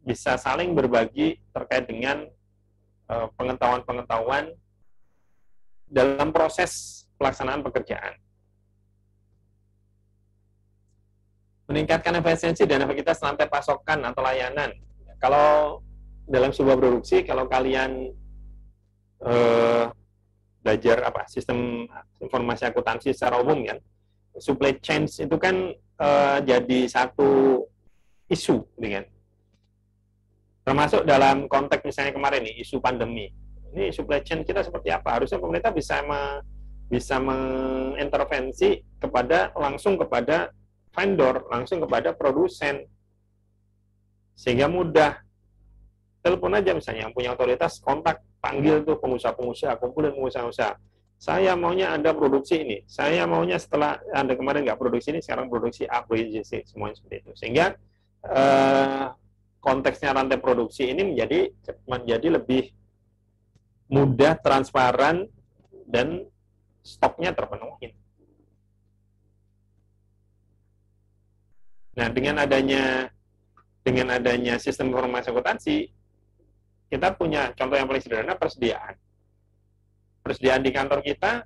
bisa saling berbagi terkait dengan pengetahuan-pengetahuan dalam proses pelaksanaan pekerjaan. Meningkatkan efisiensi dan efektivitas rantai pasokan atau layanan. Kalau dalam sebuah produksi, kalau kalian belajar sistem informasi akuntansi secara umum kan, supply chain itu kan jadi satu isu, dengan termasuk dalam konteks misalnya kemarin nih isu pandemi. Ini supply chain kita seperti apa? Harusnya pemerintah bisa mengintervensi langsung kepada vendor, langsung kepada produsen, sehingga mudah. Telepon aja misalnya yang punya otoritas, kontak, panggil tuh pengusaha-pengusaha, kumpulin pengusaha-pengusaha. Saya maunya Anda produksi ini. Saya maunya setelah Anda kemarin nggak produksi ini, sekarang produksi A, B, C, semuanya seperti itu. Sehingga konteksnya rantai produksi ini menjadi lebih mudah, transparan, dan stoknya terpenuhi. Nah, dengan adanya sistem informasi akuntansi, kita punya contoh yang paling sederhana, persediaan. Persediaan di kantor kita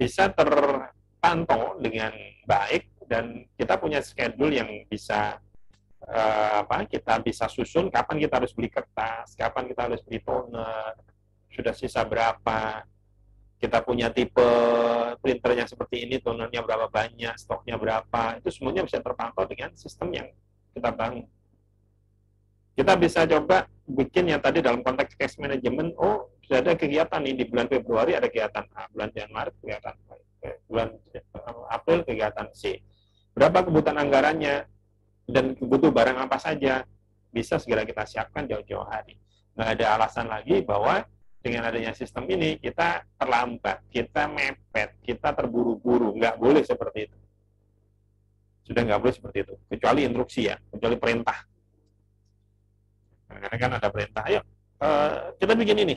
bisa terpantau dengan baik, dan kita punya schedule yang bisa kita bisa susun kapan kita harus beli kertas, kapan kita harus beli toner, sudah sisa berapa, kita punya tipe printernya seperti ini, tonernya berapa banyak, stoknya berapa, itu semuanya bisa terpantau dengan sistem yang kita bangun. Kita bisa coba bikin yang tadi dalam konteks cash management, sudah ada kegiatan nih, di bulan Februari ada kegiatan A, bulan Maret kegiatan B, bulan April kegiatan C. Berapa kebutuhan anggarannya, dan butuh barang apa saja, bisa segera kita siapkan jauh-jauh hari. Nggak ada alasan lagi bahwa dengan adanya sistem ini, kita terlambat, kita mepet, kita terburu-buru. Nggak boleh seperti itu. Sudah nggak boleh seperti itu. Kecuali instruksi ya, kecuali perintah. Karena kan ada perintah, ayo kita bikin ini.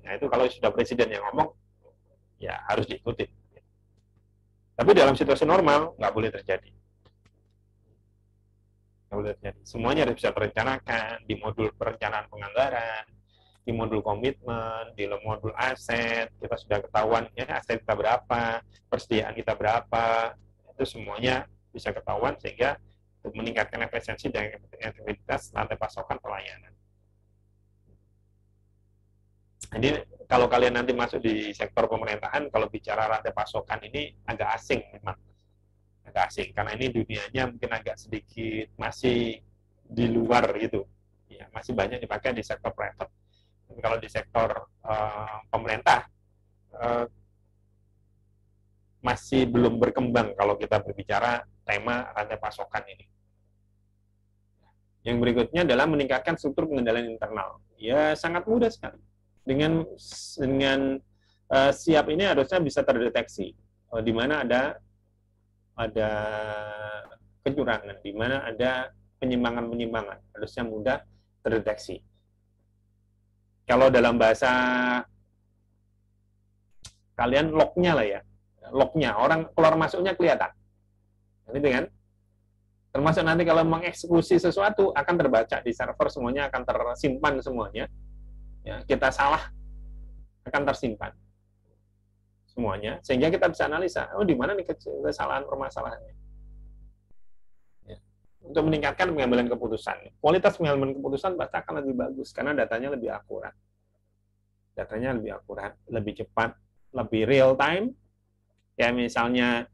Nah itu kalau sudah presiden yang ngomong, ya harus diikuti. Tapi dalam situasi normal, nggak boleh terjadi. Nggak terjadi. Semuanya harus bisa terencanakan di modul perencanaan penganggaran, di modul komitmen, di modul aset, kita sudah ketahuan ya aset kita berapa, persediaan kita berapa, itu semuanya bisa ketahuan sehingga untuk meningkatkan efisiensi dan efektivitas rantai pasokan pelayanan. Jadi kalau kalian nanti masuk di sektor pemerintahan, kalau bicara rantai pasokan ini agak asing memang. Agak asing, karena ini dunianya mungkin agak sedikit masih di luar gitu. Ya, masih banyak dipakai di sektor private. Tapi kalau di sektor pemerintah, masih belum berkembang kalau kita berbicara tema rantai pasokan ini. Yang berikutnya adalah meningkatkan struktur pengendalian internal. Ya, sangat mudah sekali. Dengan siap ini harusnya bisa terdeteksi di mana ada kecurangan, di mana ada penyimpangan-penyimpangan, harusnya mudah terdeteksi. Kalau dalam bahasa kalian lognya lah ya, lognya, orang keluar masuknya kelihatan. Gitu kan? Termasuk nanti kalau mengeksekusi sesuatu akan terbaca di server, semuanya akan tersimpan semuanya. Ya, kita salah akan tersimpan semuanya, sehingga kita bisa analisa, oh di mana nih kesalahan permasalahannya. Ya. Untuk meningkatkan pengambilan keputusan, kualitas pengambilan keputusan pasti akan lebih bagus karena datanya lebih akurat. Datanya lebih akurat, lebih cepat, lebih real time. Ya misalnya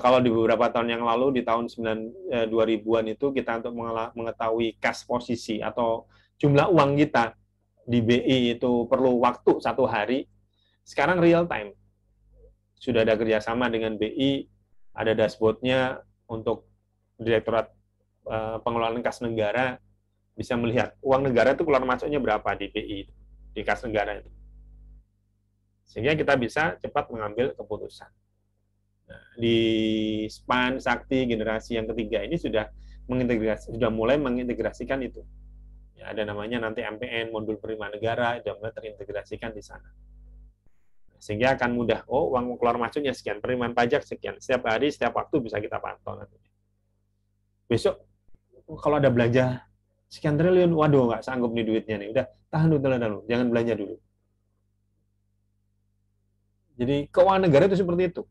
kalau di beberapa tahun yang lalu di tahun 2000-an itu kita untuk mengetahui kas posisi atau jumlah uang kita di BI itu perlu waktu 1 hari. Sekarang real time. Sudah ada kerjasama dengan BI, ada dashboard-nya untuk Direktorat Pengelolaan Kas Negara, bisa melihat uang negara itu keluar masuknya berapa di BI, di kas negara itu. Sehingga kita bisa cepat mengambil keputusan. Nah, di SPAN, Sakti, generasi yang ketiga ini sudah mulai mengintegrasikan itu. Ya, ada namanya nanti MPN, modul penerimaan negara, sudah mulai terintegrasikan di sana. Sehingga akan mudah, oh uang keluar masuknya sekian, penerimaan pajak sekian, setiap hari, setiap waktu bisa kita pantau nanti. Besok, kalau ada belanja sekian triliun, waduh nggak sanggup nih duitnya nih, udah tahan dulu, jangan belanja dulu. Jadi keuangan negara itu seperti itu.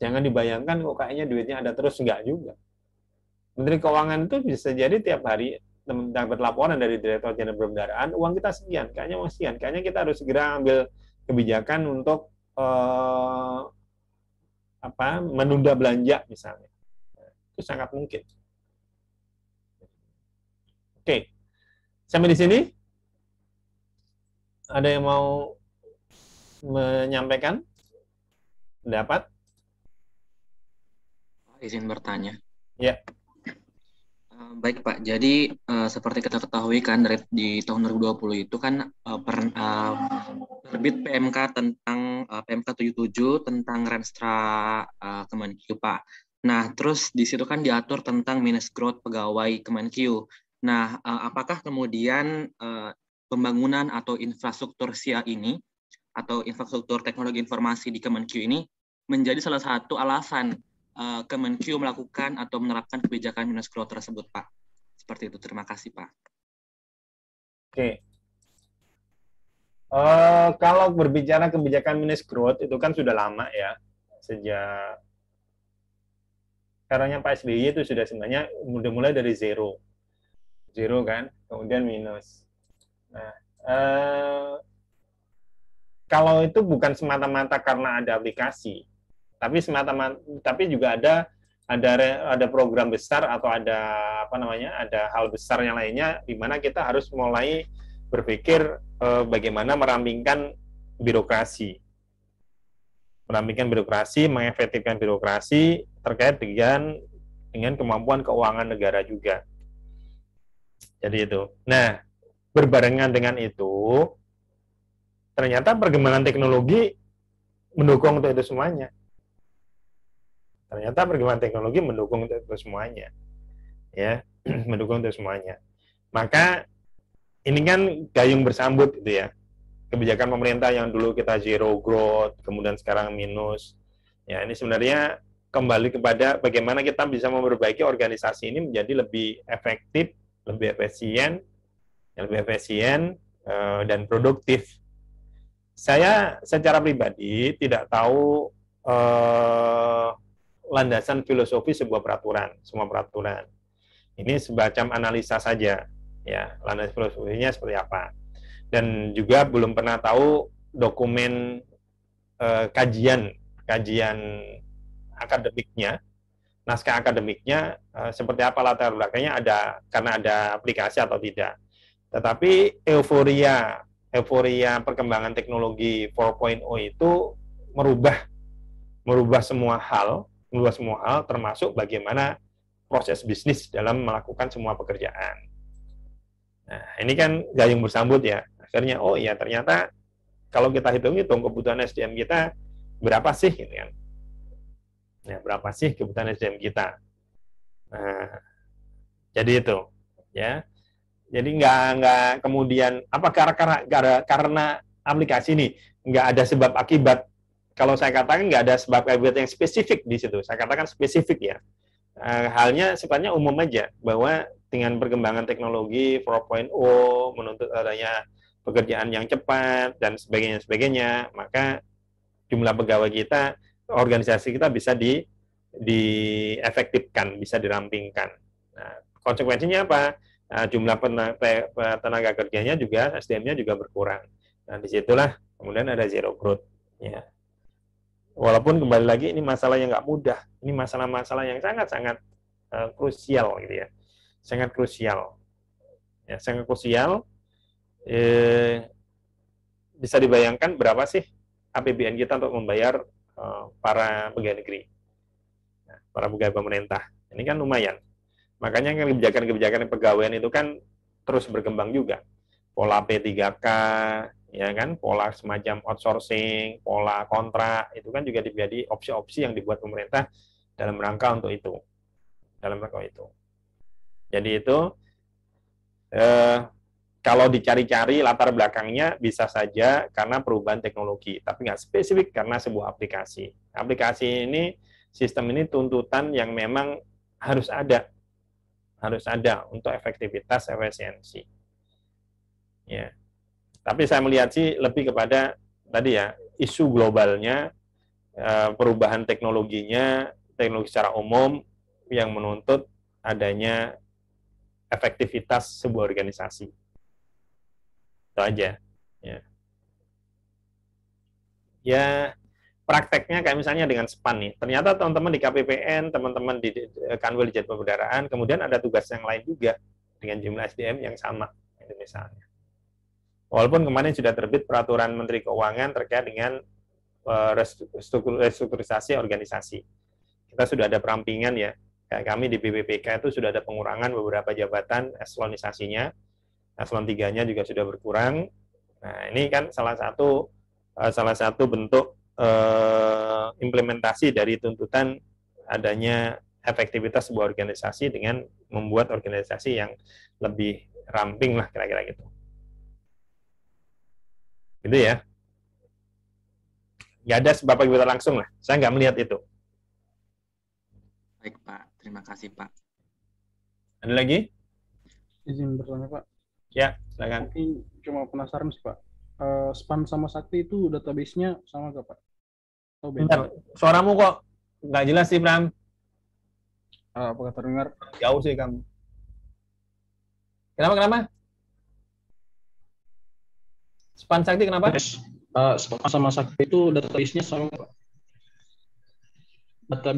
Jangan dibayangkan kok kayaknya duitnya ada terus, enggak juga. Menteri Keuangan itu bisa jadi tiap hari dapat laporan dari Direktorat Jenderal Pembendaraan, uang kita sekian, kayaknya kita harus segera ambil kebijakan untuk menunda belanja misalnya. Itu sangat mungkin. Oke. Sampai di sini ada yang mau menyampaikan pendapat? Izin bertanya. Ya. Baik Pak, jadi seperti kita ketahui kan di tahun 2020 itu kan terbit PMK tentang PMK 77 tentang Renstra Kemenkyu Pak. Nah, terus di situ kan diatur tentang minus growth pegawai Kemenkyu. Nah, apakah kemudian pembangunan atau infrastruktur SIA ini atau infrastruktur teknologi informasi di Kemenkyu ini menjadi salah satu alasan Kemenkyu melakukan atau menerapkan kebijakan minus growth tersebut, Pak? Seperti itu. Terima kasih, Pak. Oke. Kalau berbicara kebijakan minus growth itu kan sudah lama ya, sejak eranya Pak SBY itu sudah sebenarnya mulai dari zero kan, kemudian minus. Nah, kalau itu bukan semata-mata karena ada aplikasi, tapi juga ada program besar atau ada hal besar yang lainnya di mana kita harus mulai berpikir bagaimana merampingkan birokrasi, mengefektifkan birokrasi terkait dengan kemampuan keuangan negara juga. Jadi itu. Nah, berbarengan dengan itu, ternyata perkembangan teknologi mendukung untuk itu semuanya. Ya, mendukung untuk semuanya. Maka ini kan gayung bersambut gitu ya. Kebijakan pemerintah yang dulu kita zero growth, kemudian sekarang minus. Ya, ini sebenarnya kembali kepada bagaimana kita bisa memperbaiki organisasi ini menjadi lebih efektif, lebih efisien, dan produktif. Saya secara pribadi tidak tahu landasan filosofi sebuah peraturan, semua peraturan. Ini semacam analisa saja, ya, landasan filosofinya seperti apa. Dan juga belum pernah tahu dokumen kajian akademiknya, naskah akademiknya seperti apa latar belakangnya, karena ada aplikasi atau tidak. Tetapi euforia perkembangan teknologi 4.0 itu merubah semua hal termasuk bagaimana proses bisnis dalam melakukan semua pekerjaan. Nah, ini kan gayung bersambut ya. Akhirnya, oh iya ternyata kalau kita hitung-hitung kebutuhan SDM kita berapa sih, gitu kan? Ya, berapa sih kebutuhan SDM kita? Nah, jadi itu, ya. Jadi nggak kemudian apa karena aplikasi ini nggak ada sebab akibat. Kalau saya katakan nggak ada sebab akibat yang spesifik di situ. Saya katakan spesifik ya. Halnya sifatnya umum aja, bahwa dengan perkembangan teknologi 4.0 menuntut adanya pekerjaan yang cepat dan sebagainya, maka jumlah pegawai kita, organisasi kita bisa diefektifkan, bisa dirampingkan. Nah, konsekuensinya apa? Nah, jumlah tenaga kerjanya juga, SDM-nya juga berkurang. Nah, disitulah kemudian ada zero growth. Ya. Walaupun kembali lagi ini masalah yang nggak mudah, ini masalah-masalah yang sangat-sangat krusial, gitu ya, sangat krusial. Ya, sangat krusial. Bisa dibayangkan berapa sih APBN kita untuk membayar para pegawai negeri, para pegawai pemerintah. Ini kan lumayan. Makanya kebijakan-kebijakan pegawaian itu kan terus berkembang juga. Pola P3K, ya kan, pola semacam outsourcing, pola kontrak, itu kan juga menjadi opsi-opsi yang dibuat pemerintah dalam rangka untuk itu. Jadi itu, kalau dicari-cari latar belakangnya bisa saja karena perubahan teknologi, tapi nggak spesifik karena sebuah aplikasi. Aplikasi ini, sistem ini tuntutan yang memang harus ada untuk efektivitas, efisiensi. Ya. Tapi saya melihat sih lebih kepada tadi ya, isu globalnya, perubahan teknologinya, teknologi secara umum yang menuntut adanya efektivitas sebuah organisasi. Itu aja. Ya, prakteknya kayak misalnya dengan SPAN nih. Ternyata teman-teman di KPPN, teman-teman di Kanwil Dirjen Pemberdayaan, kemudian ada tugas yang lain juga dengan jumlah SDM yang sama, itu misalnya. Walaupun kemarin sudah terbit peraturan Menteri Keuangan terkait dengan restrukturisasi organisasi. Kita sudah ada perampingan ya. Kayak kami di BPPK itu sudah ada pengurangan beberapa jabatan eselonisasinya. Eselon 3-nya juga sudah berkurang. Nah, ini kan salah satu bentuk implementasi dari tuntutan adanya efektivitas sebuah organisasi dengan membuat organisasi yang lebih ramping lah, kira-kira gitu. Gitu ya. Nggak ada sebab akibat langsung lah. Saya nggak melihat itu. Baik, Pak. Terima kasih, Pak. Ada lagi? Izin bertanya, Pak. Ya, silakan. Mungkin cuma penasaran sih, Pak. SPAN sama Sakti itu database-nya sama nggak, Pak? Oh, bentar, suaramu kok nggak jelas sih, Pram. Apakah terdengar? Jauh sih kamu. Kenapa? SPAN Sakti kenapa? SPAN sama Sakti itu database-nya sama, Pak.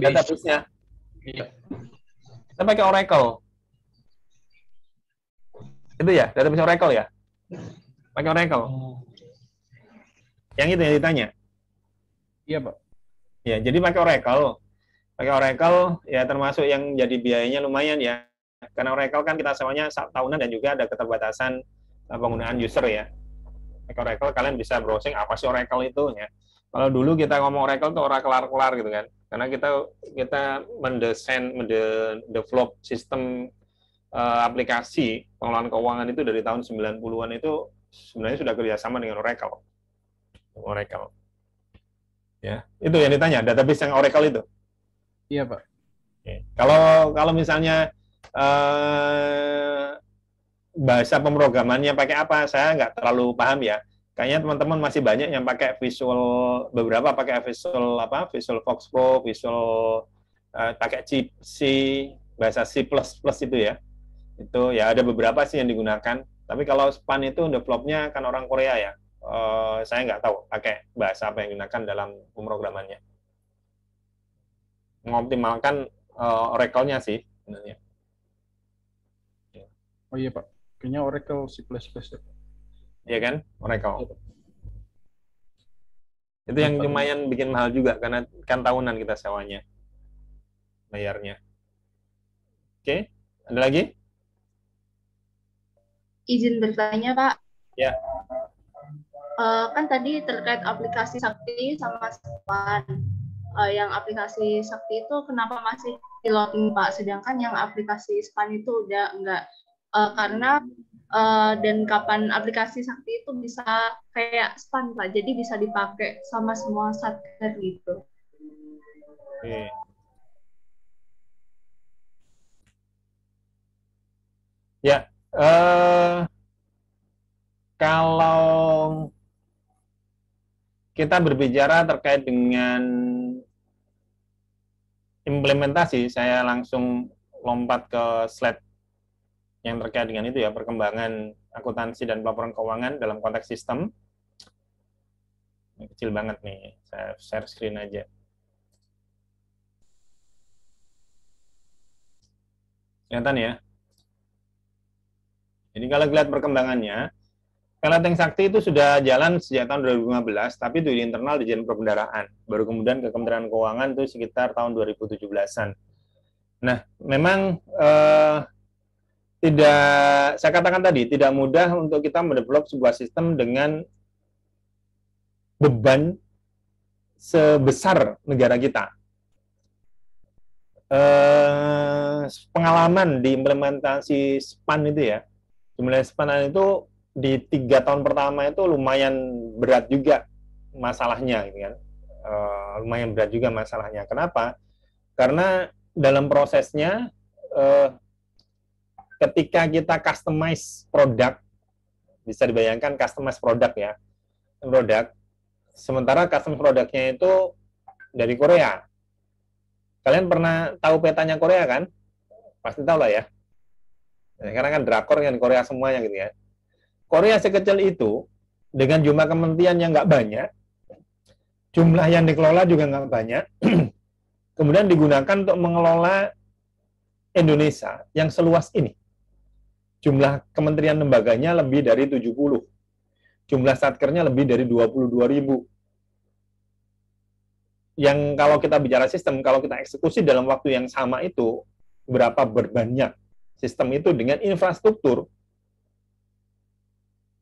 Database-nya? Iya. Kita pakai Oracle. Itu ya, database Oracle ya? Pakai Oracle. Yang itu yang ditanya? Iya, Pak. Ya, jadi pakai Oracle. Pakai Oracle, ya termasuk yang jadi biayanya lumayan ya. Karena Oracle kan kita sewanya tahunan dan juga ada keterbatasan penggunaan user ya. Pakai Oracle kalian bisa browsing apa sih Oracle itu ya. Kalau dulu kita ngomong Oracle itu Oracle gitu kan. Karena kita mendevelop sistem aplikasi pengelolaan keuangan itu dari tahun 90-an itu sebenarnya sudah kerjasama dengan Oracle. Ya, itu yang ditanya, database yang Oracle itu. Iya, Pak. Oke. Kalau misalnya bahasa pemrogramannya pakai apa, saya nggak terlalu paham ya. Kayaknya teman-teman masih banyak yang pakai Visual, beberapa pakai Visual Fox Pro, pakai C, bahasa C++ itu ya. Itu ya ada beberapa sih yang digunakan. Tapi kalau Span itu developnya kan orang Korea ya. Saya nggak tahu pakai bahasa apa yang digunakan dalam pemrogramannya. Mengoptimalkan Oracle-nya sih sebenarnya. Oh iya, Pak. Kayaknya Oracle C++ ya, Pak. Iya kan, Oracle. Iya, Pak. Itu yang lumayan bikin mahal juga karena kan tahunan kita sewanya, bayarnya. Oke, ada lagi? Izin bertanya, Pak. Ya. Kan tadi terkait aplikasi Sakti sama Span. Yang aplikasi Sakti itu kenapa masih piloting, Pak? Sedangkan yang aplikasi Span itu udah enggak. Karena dan kapan aplikasi Sakti itu bisa kayak Span, Pak. Jadi bisa dipakai sama semua satker gitu. Oke. Ya, kalau kita berbicara terkait dengan implementasi, saya langsung lompat ke slide yang terkait dengan itu ya, perkembangan akuntansi dan pelaporan keuangan dalam konteks sistem. Ini kecil banget nih, saya share screen aja. Kelihatan ya? Jadi kalau lihat perkembangannya, Pelateng Sakti itu sudah jalan sejak tahun 2015, tapi itu di internal Dirjen Perbendaharaan. Baru kemudian ke Kementerian Keuangan itu sekitar tahun 2017-an. Nah, memang saya katakan tadi, tidak mudah untuk kita mendevelop sebuah sistem dengan beban sebesar negara kita. Pengalaman di implementasi SPAN itu ya, jumlah SPAN itu di 3 tahun pertama itu lumayan berat juga masalahnya, gitu kan. Lumayan berat juga masalahnya. Kenapa? Karena dalam prosesnya ketika kita customize produk, bisa dibayangkan customize produk ya, sementara customize produknya itu dari Korea. Kalian pernah tahu petanya Korea kan? Pasti tahu lah ya. Karena kan drakor kan Korea semuanya gitu ya. Korea sekecil itu, dengan jumlah kementerian yang nggak banyak, jumlah yang dikelola juga nggak banyak, kemudian digunakan untuk mengelola Indonesia yang seluas ini. Jumlah kementerian lembaganya lebih dari 70. Jumlah satkernya lebih dari 22.000. Yang kalau kita bicara sistem, kalau kita eksekusi dalam waktu yang sama itu, berapa berbanyak sistem itu dengan infrastruktur.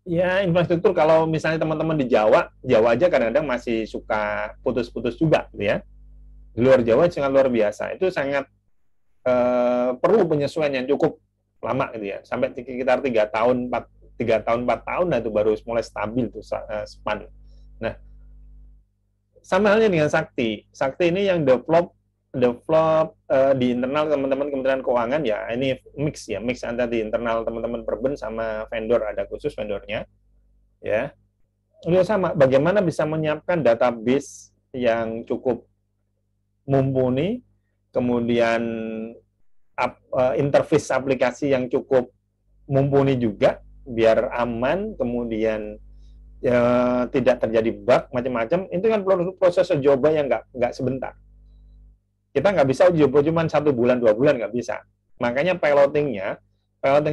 Ya, infrastruktur kalau misalnya teman-teman di Jawa aja kadang-kadang masih suka putus-putus juga, gitu ya. Di luar Jawa sangat luar biasa. Itu sangat perlu penyesuaian yang cukup lama, gitu ya. Sampai sekitar 3 tahun, 4 tahun, nah itu baru mulai stabil tuh SPAN. Nah, sama halnya dengan Sakti. Sakti ini yang develop di internal teman-teman Kementerian Keuangan ya, ini mix antara di internal teman-teman Perben sama vendor, ada khusus vendornya ya. Ini sama, bagaimana bisa menyiapkan database yang cukup mumpuni, kemudian interface aplikasi yang cukup mumpuni juga biar aman, kemudian tidak terjadi bug macam-macam. Itu kan proses uji coba yang nggak sebentar. Kita nggak bisa uji coba cuma 1 bulan, 2 bulan, nggak bisa. Makanya piloting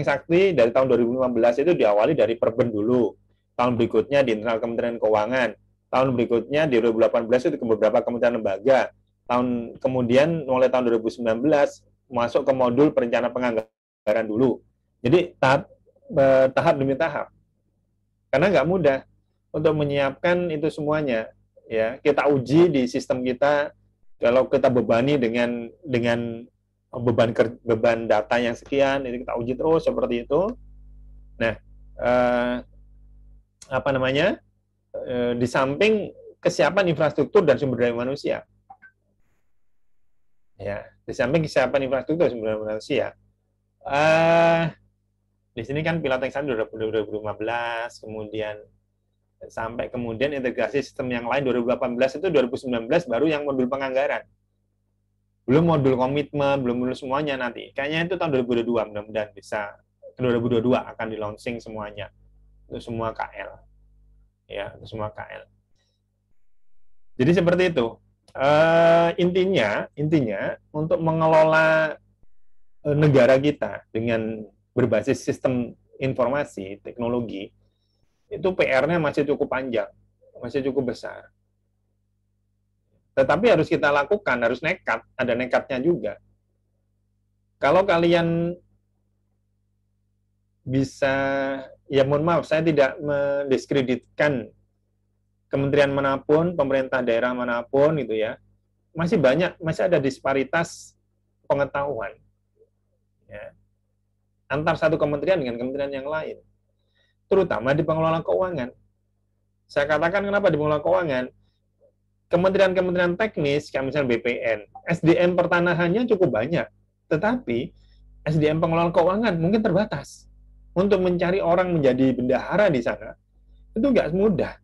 Sakti dari tahun 2015 itu diawali dari Perben dulu. Tahun berikutnya di internal Kementerian Keuangan. Tahun berikutnya di 2018 itu ke beberapa kementerian lembaga. Kemudian mulai tahun 2019 masuk ke modul perencanaan penganggaran dulu. Jadi tahap demi tahap. Karena nggak mudah untuk menyiapkan itu semuanya. Ya, kita uji di sistem kita. Kalau kita bebani dengan beban data yang sekian, ini kita uji terus seperti itu. Nah, di samping kesiapan infrastruktur dan sumber daya manusia. Ya, di samping kesiapan infrastruktur sumber daya manusia, di sini kan piloting satu 2015, kemudian sampai kemudian integrasi sistem yang lain 2018 itu 2019 baru yang modul penganggaran. Belum modul komitmen, belum modul semuanya nanti. Kayaknya itu tahun 2022, mudah-mudahan bisa 2022 akan di launching semuanya. Itu semua KL. Ya, itu semua KL. Jadi seperti itu. Intinya untuk mengelola negara kita dengan berbasis sistem informasi, teknologi, itu PR-nya masih cukup panjang, masih cukup besar. Tetapi harus kita lakukan, harus nekat, ada nekatnya juga. Kalau kalian bisa, ya mohon maaf, saya tidak mendiskreditkan kementerian manapun, pemerintah daerah manapun, gitu ya, masih ada disparitas pengetahuan, ya, antar satu kementerian dengan kementerian yang lain, terutama di pengelolaan keuangan. Saya katakan kenapa di pengelolaan keuangan, kementerian-kementerian teknis, kayak misalnya BPN, SDM pertanahannya cukup banyak, tetapi SDM pengelolaan keuangan mungkin terbatas. Untuk mencari orang menjadi bendahara di sana, itu nggak mudah.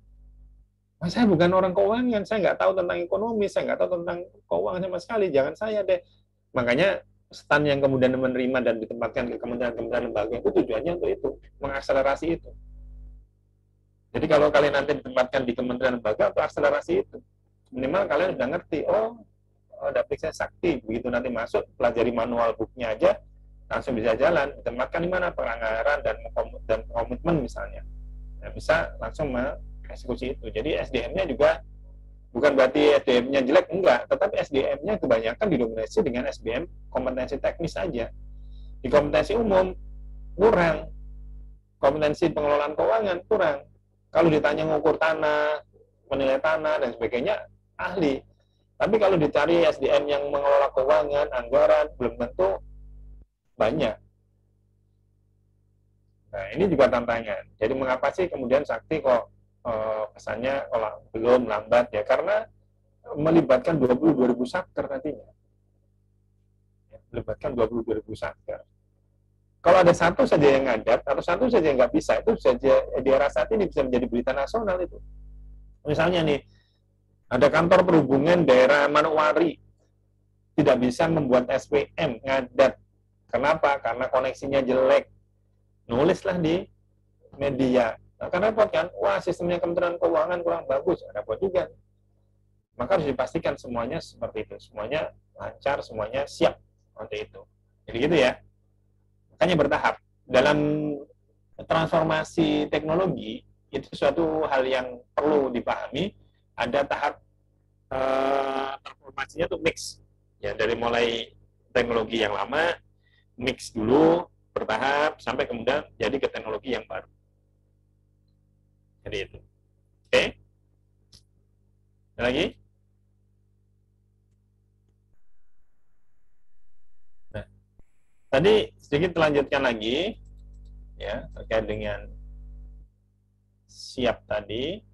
Saya bukan orang keuangan, saya nggak tahu tentang ekonomi, saya nggak tahu tentang keuangan sama sekali, jangan saya deh. Makanya STAN yang kemudian menerima dan ditempatkan ke kementerian-kementerian lembaga itu tujuannya untuk itu, mengakselerasi itu. Jadi kalau kalian nanti ditempatkan di kementerian lembaga, untuk akselerasi itu. Minimal kalian sudah ngerti, ada periksa sakti, begitu nanti masuk, pelajari manual booknya aja, langsung bisa jalan, ditempatkan di mana penganggaran dan komitmen misalnya. Nah, bisa langsung eksekusi itu. Jadi SDM-nya juga bukan berarti SDM-nya jelek, enggak, tetapi SDM-nya kebanyakan didominasi dengan SDM kompetensi teknis saja. Di kompetensi umum kurang, kompetensi pengelolaan keuangan kurang. Kalau ditanya ngukur tanah, menilai tanah dan sebagainya, ahli. Tapi kalau dicari SDM yang mengelola keuangan, anggaran, belum tentu banyak. Nah, ini juga tantangan. Jadi mengapa sih kemudian Sakti kok kesannya belum lambat ya, karena melibatkan 22.000 satker nantinya. Melibatkan 22.000 satker. Kalau ada satu saja yang ngadat atau satu saja yang nggak bisa, itu saja di era saat ini bisa menjadi berita nasional itu. Misalnya nih, ada kantor perhubungan daerah Manokwari tidak bisa membuat SPM ngadat. Kenapa? Karena koneksinya jelek. Nulislah di media. Nah, kan repot kan? Wah, sistemnya Kementerian Keuangan kurang bagus. Repot juga. Maka harus dipastikan semuanya seperti itu. Semuanya lancar, semuanya siap untuk itu. Jadi gitu ya. Makanya bertahap. Dalam transformasi teknologi, itu suatu hal yang perlu dipahami. Ada tahap transformasinya itu mix. Ya, dari mulai teknologi yang lama, mix dulu, bertahap, sampai kemudian jadi ke teknologi yang baru. Jadi itu. Oke? Ada lagi? Nah, tadi sedikit lanjutkan lagi, ya, terkait dengan siap tadi.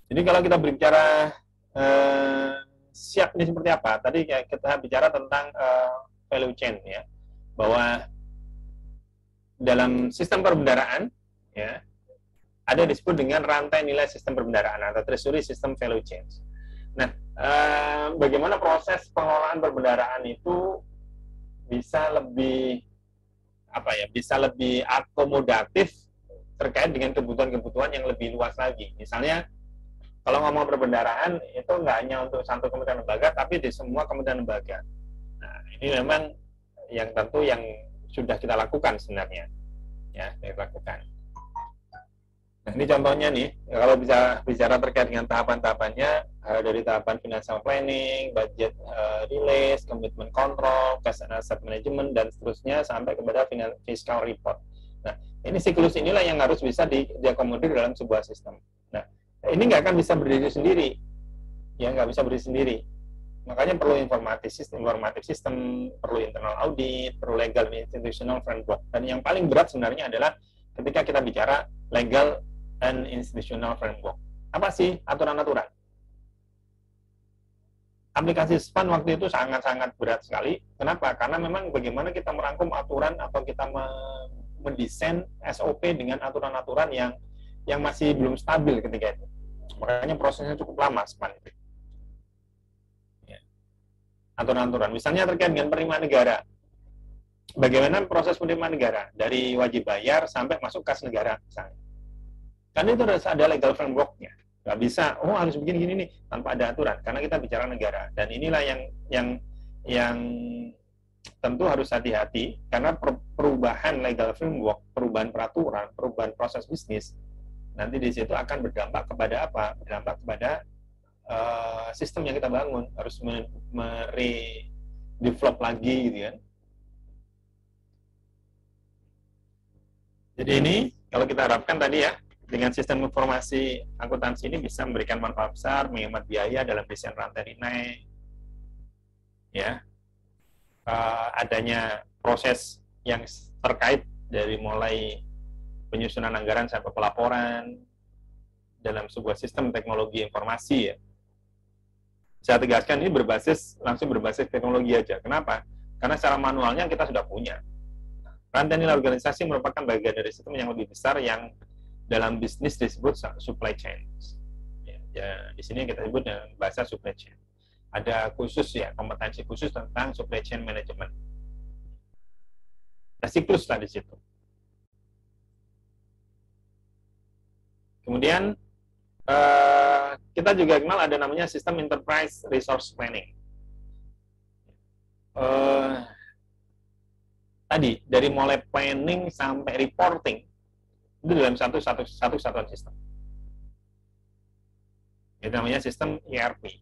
Jadi kalau kita berbicara siap ini seperti apa? Tadi kita bicara tentang value chain, ya, bahwa dalam sistem perbendaharaan, ya, ada disebut dengan rantai nilai sistem perbendaharaan atau treasury system value chain. Nah, bagaimana proses pengelolaan perbendaharaan itu bisa lebih bisa lebih akomodatif terkait dengan kebutuhan-kebutuhan yang lebih luas lagi. Misalnya, kalau ngomong perbendaharaan itu nggak hanya untuk satu kementerian lembaga, tapi di semua kementerian lembaga. Nah, ini memang yang tentu yang sudah kita lakukan sebenarnya, ya, dilakukan. Nah, ini contohnya nih, kalau bisa bicara terkait dengan tahapan-tahapannya, dari tahapan financial planning, budget release, commitment control, cash and asset management, dan seterusnya sampai kepada fiscal report. Nah, ini siklus inilah yang harus bisa diakomodir dalam sebuah sistem. Nah, ini nggak akan bisa berdiri sendiri, ya, nggak bisa berdiri sendiri. Makanya perlu informatif sistem, perlu internal audit, perlu legal and institutional framework. Dan yang paling berat sebenarnya adalah ketika kita bicara legal and institutional framework. Apa sih aturan-aturan? aplikasi SPAN waktu itu sangat-sangat berat sekali. Kenapa? Karena memang bagaimana kita merangkum aturan atau kita mendesain SOP dengan aturan-aturan yang masih belum stabil ketika itu. Makanya prosesnya cukup lama SPAN itu. Ya. Aturan-aturan. Misalnya terkait dengan penerimaan negara. Bagaimana proses penerimaan negara? Dari wajib bayar sampai masuk kas negara misalnya. Karena itu harus ada legal framework-nya. Nggak bisa, harus begini-gini nih, tanpa ada aturan. Karena kita bicara negara. Dan inilah yang tentu harus hati-hati, karena perubahan legal framework, perubahan peraturan, perubahan proses bisnis, nanti di situ akan berdampak kepada apa? Berdampak kepada sistem yang kita bangun. Harus develop lagi, gitu kan. Jadi ini, kalau kita harapkan tadi ya, dengan sistem informasi akuntansi ini bisa memberikan manfaat besar, menghemat biaya dalam desain rantai Rinai, ya, adanya proses yang terkait dari mulai penyusunan anggaran sampai pelaporan dalam sebuah sistem teknologi informasi ya. Saya tegaskan ini langsung berbasis teknologi aja. Kenapa? Karena secara manualnya kita sudah punya. Rantai nilai organisasi merupakan bagian dari sistem yang lebih besar yang dalam bisnis disebut supply chain. Ya, di sini kita sebut dengan bahasa supply chain. Ada khusus ya, kompetensi khusus tentang supply chain management. Ada siklus lah di situ. Kemudian kita juga kenal ada namanya sistem enterprise resource planning. Tadi dari mulai planning sampai reporting itu dalam satu satuan sistem. Itu namanya sistem ERP.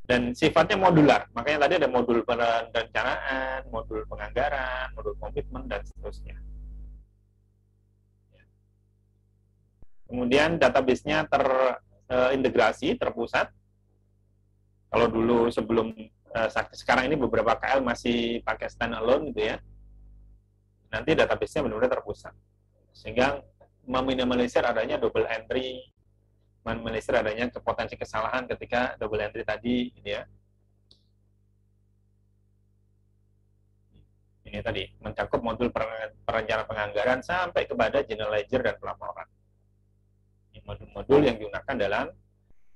Dan sifatnya modular. Makanya tadi ada modul perencanaan, modul penganggaran, modul komitmen, dan seterusnya. Kemudian database-nya terintegrasi, terpusat. Kalau dulu sekarang ini beberapa KL masih pakai standalone gitu ya. Nanti database-nya benar-benar terpusat. Sehingga meminimalisir adanya double entry, meminimalisir adanya potensi kesalahan ketika double entry tadi, gitu ya. Ini tadi, mencakup modul perencanaan penganggaran sampai kepada general ledger dan pelaporan. Ini modul-modul yang digunakan dalam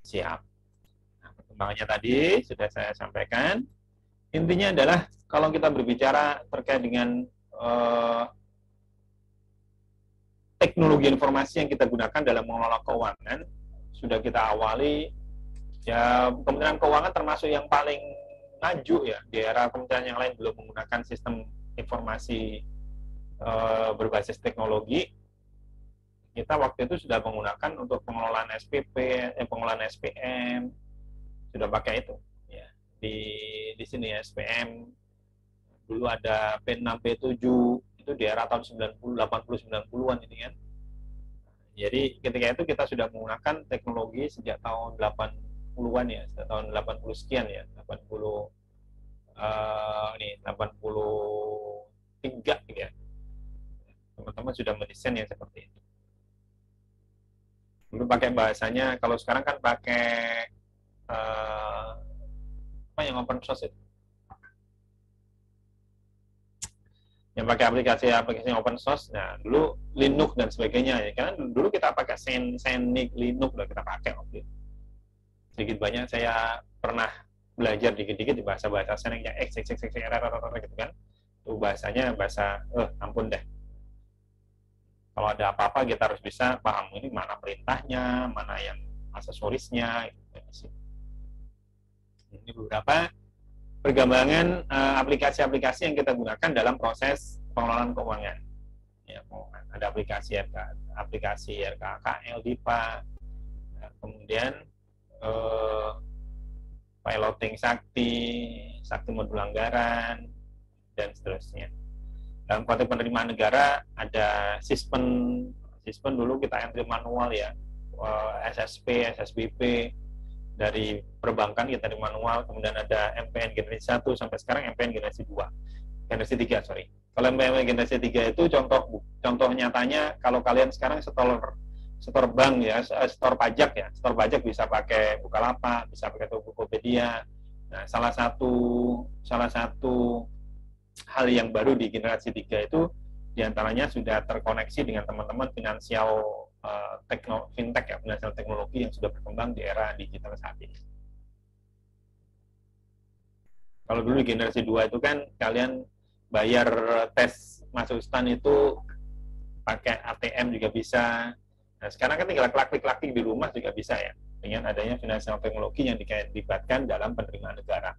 SIAP. Nah, perkembangannya tadi sudah saya sampaikan. Intinya adalah, kalau kita berbicara terkait dengan teknologi informasi yang kita gunakan dalam mengelola keuangan, sudah kita awali ya, Kementerian Keuangan termasuk yang paling maju ya, di era kementerian yang lain belum menggunakan sistem informasi berbasis teknologi. Kita waktu itu sudah menggunakan untuk pengelolaan SPP, pengelolaan SPM, sudah pakai itu ya. Di sini ya, SPM dulu ada P6, P7, itu di era tahun 80-90-an ini kan. Jadi ketika itu kita sudah menggunakan teknologi sejak tahun 80-an ya, sejak tahun 80 sekian ya, 83 gitu ya. Teman-teman sudah mendesain yang seperti itu. Dulu pakai bahasanya, kalau sekarang kan pakai apa yang open source itu? Yang pakai aplikasi open source, nah dulu Linux dan sebagainya ya, karena dulu kita pakai Xenic, Linux udah kita pakai waktu itu. Sedikit banyak saya pernah belajar dikit-dikit di bahasa-bahasa Xenic yang gitu kan, itu bahasanya bahasa ampun deh. Kalau ada apa-apa kita harus bisa paham ini mana perintahnya, mana yang aksesorisnya, gitu. Ini beberapa perkembangan aplikasi-aplikasi yang kita gunakan dalam proses pengelolaan keuangan. Ya, ada aplikasi RKKL, DIPA, kemudian piloting sakti modul anggaran, dan seterusnya. Dalam konteks penerimaan negara ada sispen dulu kita entry manual ya, SSP, SSBP. Dari perbankan kita di manual, kemudian ada MPN generasi 1 sampai sekarang MPN generasi 2. Generasi 3, sorry. Kalau MPN generasi 3 itu contoh nyatanya, kalau kalian sekarang setelah store bank ya, store pajak ya. Store pajak bisa pakai Bukalapak, bisa pakai Tokopedia. Nah, salah satu hal yang baru di generasi 3 itu diantaranya sudah terkoneksi dengan teman-teman finansial fintech ya, finansial teknologi yang sudah berkembang di era digital saat ini. Kalau dulu di generasi 2 itu kan kalian bayar tes masuk stan itu pakai ATM juga bisa. Nah, sekarang kan tinggal klik-klik di rumah juga bisa ya, dengan adanya finansial teknologi yang dilibatkan dalam penerimaan negara.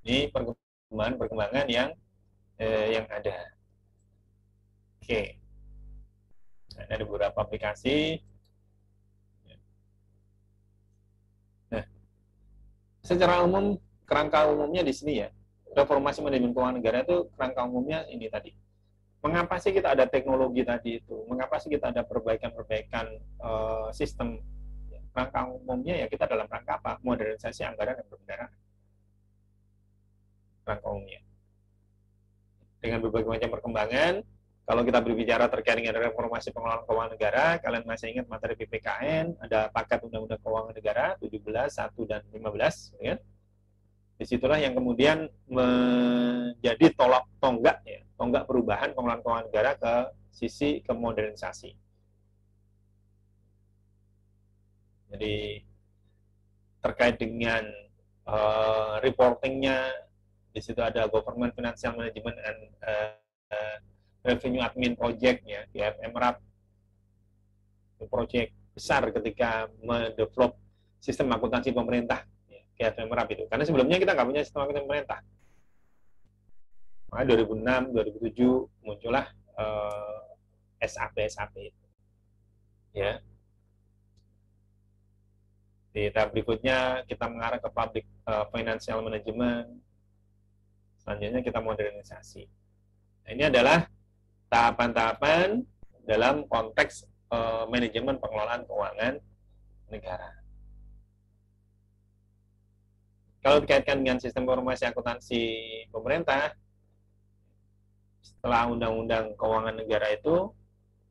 Ini perkembangan yang ada. Oke. Nah, ada beberapa aplikasi. Nah, secara umum kerangka umumnya di sini ya. Reformasi manajemen keuangan negara itu kerangka umumnya ini tadi. Mengapa sih kita ada teknologi tadi itu? Mengapa sih kita ada perbaikan-perbaikan sistem? Kerangka umumnya ya kita dalam rangka apa? Modernisasi anggaran dan pemeliharaan. Kerangka umumnya. Dengan berbagai macam perkembangan, kalau kita berbicara terkait dengan reformasi pengelolaan keuangan negara, kalian masih ingat materi PPKN, ada paket Undang-Undang Keuangan Negara 17, 1, dan 15, ya. Disitulah yang kemudian menjadi tonggak perubahan pengelolaan keuangan negara ke sisi kemodernisasi. Jadi terkait dengan reportingnya, di situ ada Government Financial Management and Revenue Admin Project ya, GFMRAP, proyek besar ketika mendevelop sistem akuntansi pemerintah ya, GFMRAP itu. Karena sebelumnya kita nggak punya sistem akuntansi pemerintah. Maka 2006, 2007 muncullah SAP itu. Ya. Di tahap berikutnya kita mengarah ke Public Financial Management. Selanjutnya kita modernisasi. Nah, ini adalah tahapan-tahapan dalam konteks manajemen pengelolaan keuangan negara. Kalau dikaitkan dengan sistem informasi akuntansi pemerintah, setelah Undang-Undang Keuangan Negara itu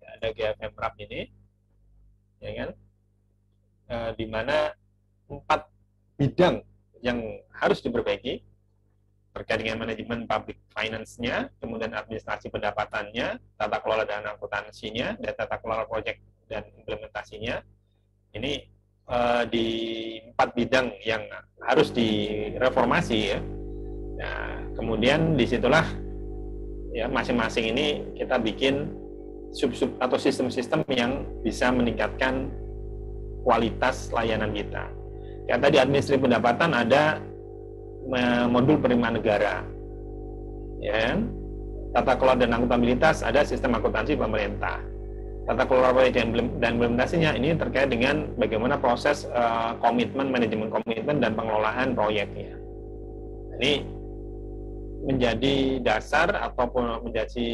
ada GFMRAP ini, ya kan, di mana 4 bidang yang harus diperbaiki terkait dengan manajemen public finance-nya, kemudian administrasi pendapatannya, tata kelola dana akuntansinya, dan tata kelola proyek dan implementasinya. Ini di 4 bidang yang harus direformasi ya. Nah, kemudian disitulah ya masing-masing ini kita bikin sub-sub atau sistem-sistem yang bisa meningkatkan kualitas layanan kita. Ya tadi administrasi pendapatan ada modul penerimaan negara, ya. Tata kelola dan akuntabilitas ada sistem akuntansi pemerintah. Tata kelola proyek dan implementasinya ini terkait dengan bagaimana proses komitmen, manajemen komitmen dan pengelolaan proyeknya. Ini menjadi dasar ataupun menjadi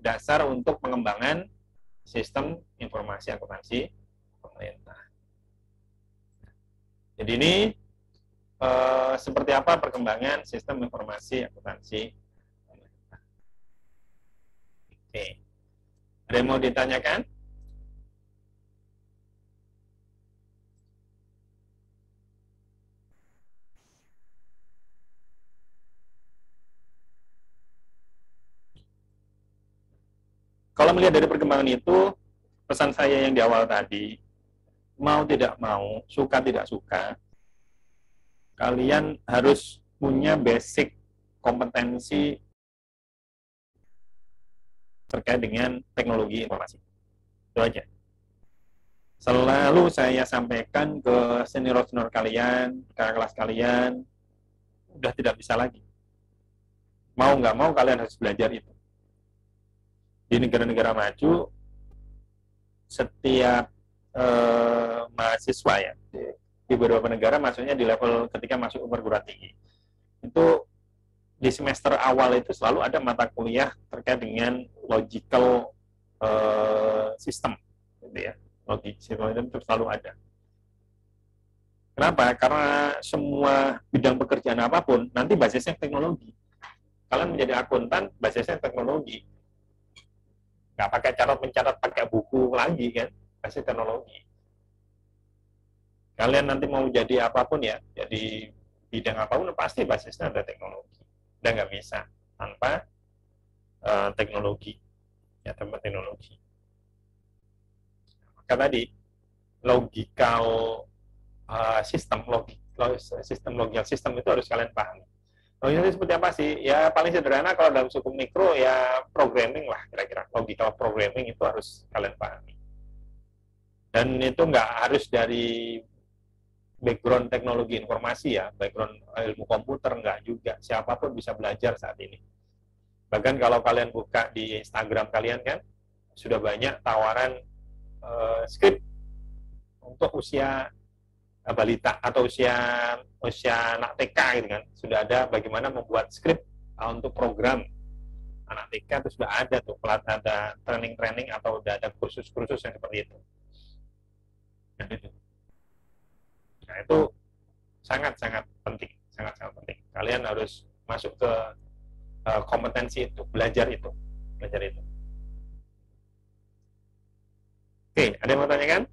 dasar untuk pengembangan sistem informasi akuntansi pemerintah. Jadi ini seperti apa perkembangan sistem informasi akuntansi pemerintah. Oke. Ada yang mau ditanyakan? Kalau melihat dari perkembangan itu, pesan saya yang di awal tadi, mau tidak mau, suka tidak suka, kalian harus punya basic kompetensi terkait dengan teknologi informasi. Itu aja. Selalu saya sampaikan ke senior-senior kalian, ke kelas kalian, udah tidak bisa lagi. Mau nggak mau kalian harus belajar itu. Di negara-negara maju, setiap mahasiswa ya, di beberapa negara maksudnya di level ketika masuk ke perguruan tinggi, itu di semester awal itu selalu ada mata kuliah terkait dengan logical system, gitu ya. Logical system itu selalu ada. Kenapa? Karena semua bidang pekerjaan apapun nanti basisnya teknologi. Kalian menjadi akuntan, basisnya teknologi. nggak pakai mencatat pakai buku lagi kan, pasti teknologi. Kalian nanti mau jadi apapun ya, jadi bidang apapun pasti basisnya ada teknologi. Dan nggak bisa tanpa teknologi, ya tanpa teknologi. Maka tadi logical sistem sistem itu harus kalian pahami. Logikanya seperti apa sih? Ya paling sederhana kalau dalam suku mikro ya programming lah kira-kira. Logical programming itu harus kalian pahami. Dan itu nggak harus dari background teknologi informasi ya, background ilmu komputer nggak juga. Siapapun bisa belajar saat ini. Bahkan kalau kalian buka di Instagram kalian kan, sudah banyak tawaran skrip untuk usia balita atau usia anak TK gitu kan, sudah ada bagaimana membuat skrip untuk program anak TK itu sudah ada tuh, ada training atau sudah ada kursus-kursus yang seperti itu. Nah itu sangat-sangat penting, sangat-sangat penting. Kalian harus masuk ke kompetensi itu, belajar itu. Oke, ada yang mau tanyakan?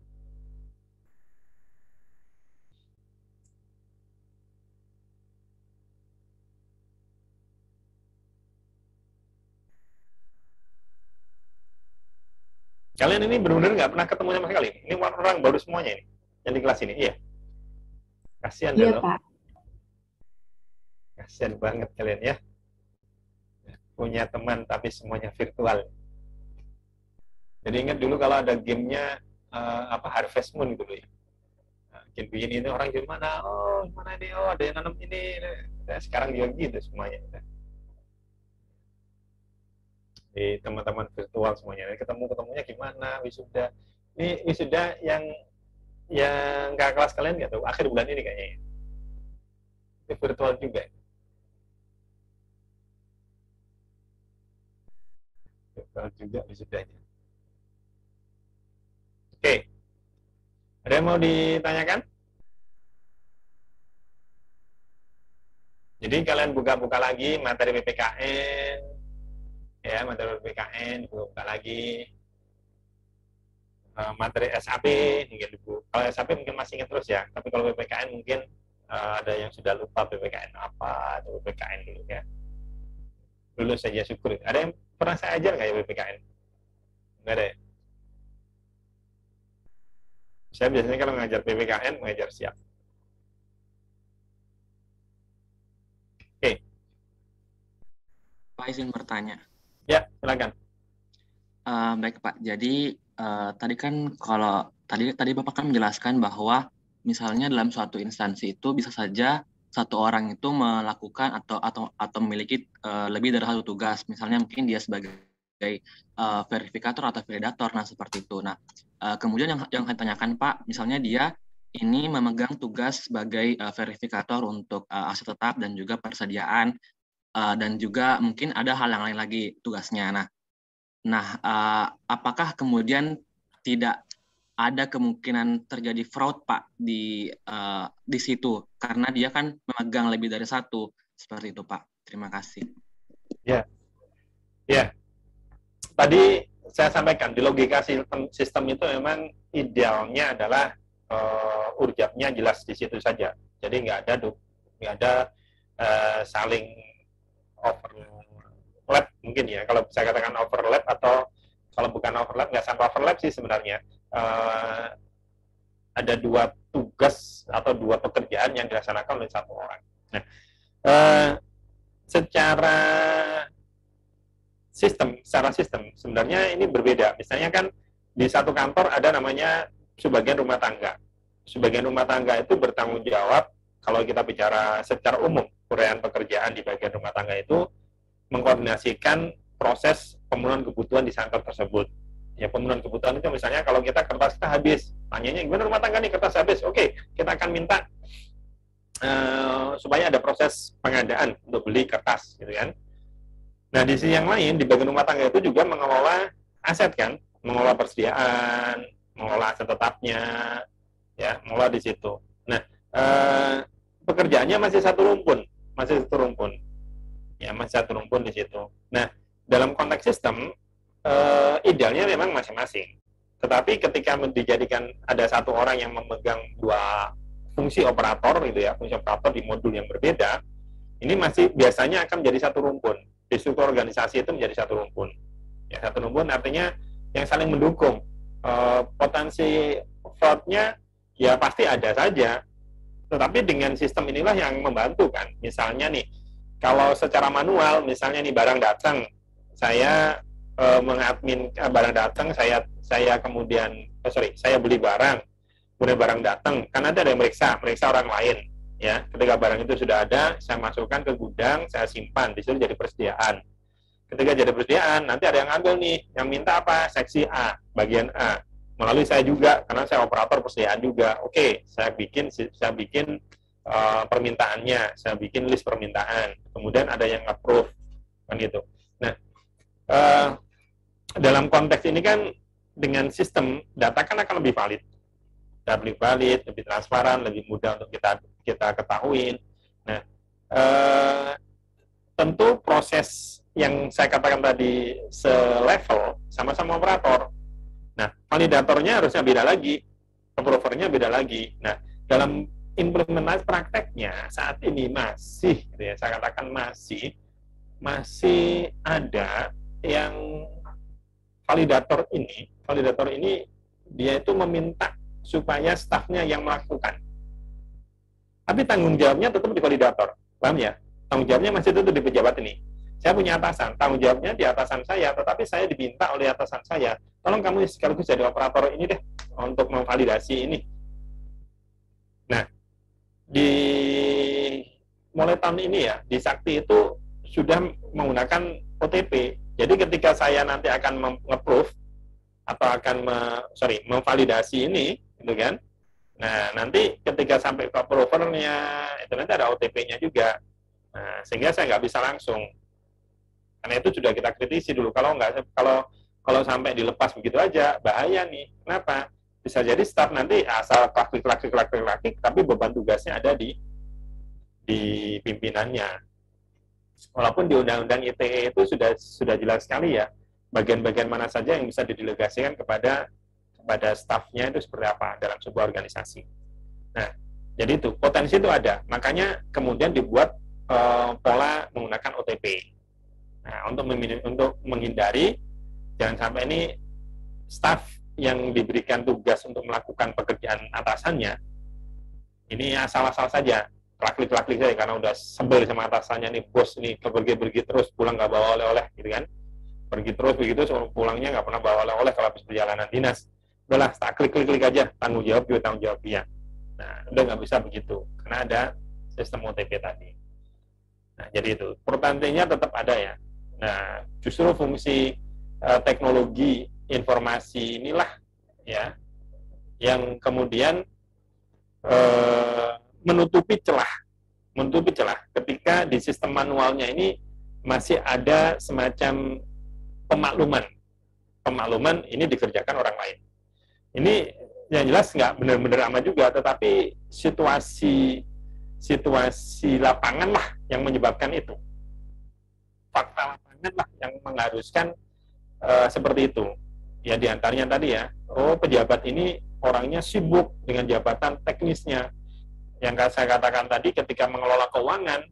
Kalian ini benar-benar nggak pernah ketemu sama sekali. Ini orang baru semuanya ini, yang di kelas ini. Iya. Kasihan Iya, loh. Pak. Kasihan banget kalian ya. Punya teman tapi semuanya virtual. Jadi ingat dulu kalau ada gamenya Harvest Moon gitu ya. Nah, game begini ini orang gimana? Oh, gimana ini? Oh, ada yang nanam ini. Nah, sekarang juga gitu semuanya. Di teman-teman virtual semuanya. Ketemunya gimana? Wisuda. Ini wisuda yang nggak kelas kalian nggak tahu. Akhir bulan ini kayaknya. Ini virtual juga. Virtual juga wisudanya. Oke. Ada yang mau ditanyakan? Jadi kalian buka-buka lagi materi PPKN, ya materi PPKN buka lagi, materi SAP mungkin dibuka. Kalau SAP mungkin masih ingat terus ya, tapi kalau PPKN mungkin ada yang sudah lupa PPKN apa atau PPKN dulu ya. Dulu saja syukur. Ada yang pernah saya ajar nggak ya PPKN? Nggak ada ya? Saya biasanya kalau mengajar PPKN, mengajar siap. Oke. Pak izin bertanya. Ya, silakan. Baik Pak, jadi tadi kan kalau tadi Bapak kan menjelaskan bahwa misalnya dalam suatu instansi itu bisa saja satu orang itu melakukan atau memiliki lebih dari satu tugas, misalnya mungkin dia sebagai verifikator atau validator, nah seperti itu. Nah kemudian yang saya tanyakan Pak, misalnya dia ini memegang tugas sebagai verifikator untuk aset tetap dan juga persediaan dan juga mungkin ada hal yang lain lagi tugasnya. Nah, apakah kemudian tidak ada kemungkinan terjadi fraud Pak di situ karena dia kan memegang lebih dari satu, seperti itu Pak. Terima kasih. Ya. Tadi saya sampaikan di logika sistem itu memang idealnya adalah urjabnya jelas di situ saja. Jadi nggak ada saling overlap mungkin ya. Kalau saya katakan overlap atau kalau bukan overlap, nggak sampai overlap sih sebenarnya. Ada dua tugas atau dua pekerjaan yang dilaksanakan oleh satu orang. Nah, secara sistem sebenarnya ini berbeda. Misalnya kan di satu kantor ada namanya sebagian rumah tangga. Sebagian rumah tangga itu bertanggung jawab kalau kita bicara secara umum, uraian pekerjaan di bagian rumah tangga itu mengkoordinasikan proses pemenuhan kebutuhan di kantor tersebut. Ya, pemenuhan kebutuhan itu misalnya kalau kertas kita habis, tanyanya gimana rumah tangga nih, kertas habis, oke, kita akan minta supaya ada proses pengadaan untuk beli kertas, gitu kan. Nah, di sisi yang lain, di bagian rumah tangga itu juga mengelola aset kan, mengelola persediaan, mengelola aset tetapnya, ya, mengelola di situ. Nah, pekerjaannya masih satu rumpun, ya, masih satu rumpun di situ. Nah, dalam konteks sistem, idealnya memang masing-masing. Tetapi ketika dijadikan ada satu orang yang memegang dua fungsi operator gitu ya, fungsi operator di modul yang berbeda, ini masih biasanya akan menjadi satu rumpun. Di struktur organisasi itu menjadi satu rumpun. Ya, satu rumpun artinya yang saling mendukung. Potensi fraud-nya ya pasti ada saja. Tetapi dengan sistem inilah yang membantu kan. Misalnya nih, kalau secara manual, misalnya nih barang datang, saya mengadmin barang datang, saya kemudian, saya beli barang, kemudian barang datang, kan ada yang meriksa orang lain. Ya, ketika barang itu sudah ada, saya masukkan ke gudang, saya simpan, disuruh jadi persediaan. Ketika jadi persediaan, nanti ada yang ambil nih, yang minta apa? Seksi A, bagian A. Melalui saya juga, karena saya operator persediaan juga. Oke, saya bikin permintaannya, saya bikin list permintaan. Kemudian ada yang approve, kan gitu. Nah, dalam konteks ini kan dengan sistem data kan akan lebih valid. Lebih valid, lebih transparan, lebih mudah untuk kita ketahui. Nah, tentu proses yang saya katakan tadi selevel, sama-sama operator. Nah, validatornya harusnya beda lagi, approvernya beda lagi. Nah, dalam implementasi prakteknya saat ini masih, gitu ya, saya katakan masih ada yang validator ini dia itu meminta supaya stafnya yang melakukan. Tapi tanggung jawabnya tetap di validator. Paham ya? Tanggung jawabnya masih tetap di pejabat ini. Saya punya atasan, tanggung jawabnya di atasan saya, tetapi saya diminta oleh atasan saya, tolong kamu sekaligus jadi operator ini deh, untuk memvalidasi ini. Nah, mulai tahun ini ya, di Sakti itu sudah menggunakan OTP. Jadi ketika saya nanti akan nge-approve, atau akan memvalidasi ini, gitu kan. Nah, nanti ketika sampai ke approvernya, itu nanti ada OTP-nya juga. Nah, sehingga saya nggak bisa langsung. Karena itu sudah kita kritisi dulu. Kalau sampai dilepas begitu aja, bahaya nih. Kenapa? Bisa jadi staf nanti asal klik, tapi beban tugasnya ada di pimpinannya. Walaupun di Undang-Undang ITE itu sudah jelas sekali ya, bagian-bagian mana saja yang bisa didelegasikan kepada stafnya itu seperti apa dalam sebuah organisasi. Nah, jadi itu potensi itu ada. Makanya kemudian dibuat pola menggunakan OTP. Nah, untuk menghindari jangan sampai ini staf yang diberikan tugas untuk melakukan pekerjaan atasannya ini asal-asal saja, klik saja karena udah sebel sama atasannya nih, bos nih pergi terus pulang nggak bawa oleh-oleh gitu kan. Pergi terus begitu, pulangnya nggak pernah bawa oleh-oleh kalau habis perjalanan dinas. Udahlah, tak klik aja, tanggung jawab dia. Nah, udah nggak bisa begitu, karena ada sistem OTP tadi. Nah, jadi itu, pertantinya tetap ada ya. Nah, justru fungsi teknologi informasi inilah ya, yang kemudian menutupi celah ketika di sistem manualnya ini masih ada semacam pemakluman ini dikerjakan orang lain. Ini yang jelas nggak benar-benar aman juga, tetapi situasi lapangan lah yang menyebabkan itu. Fakta lapangan lah yang mengharuskan seperti itu. Ya diantaranya tadi ya, pejabat ini orangnya sibuk dengan jabatan teknisnya. Yang saya katakan tadi ketika mengelola keuangan,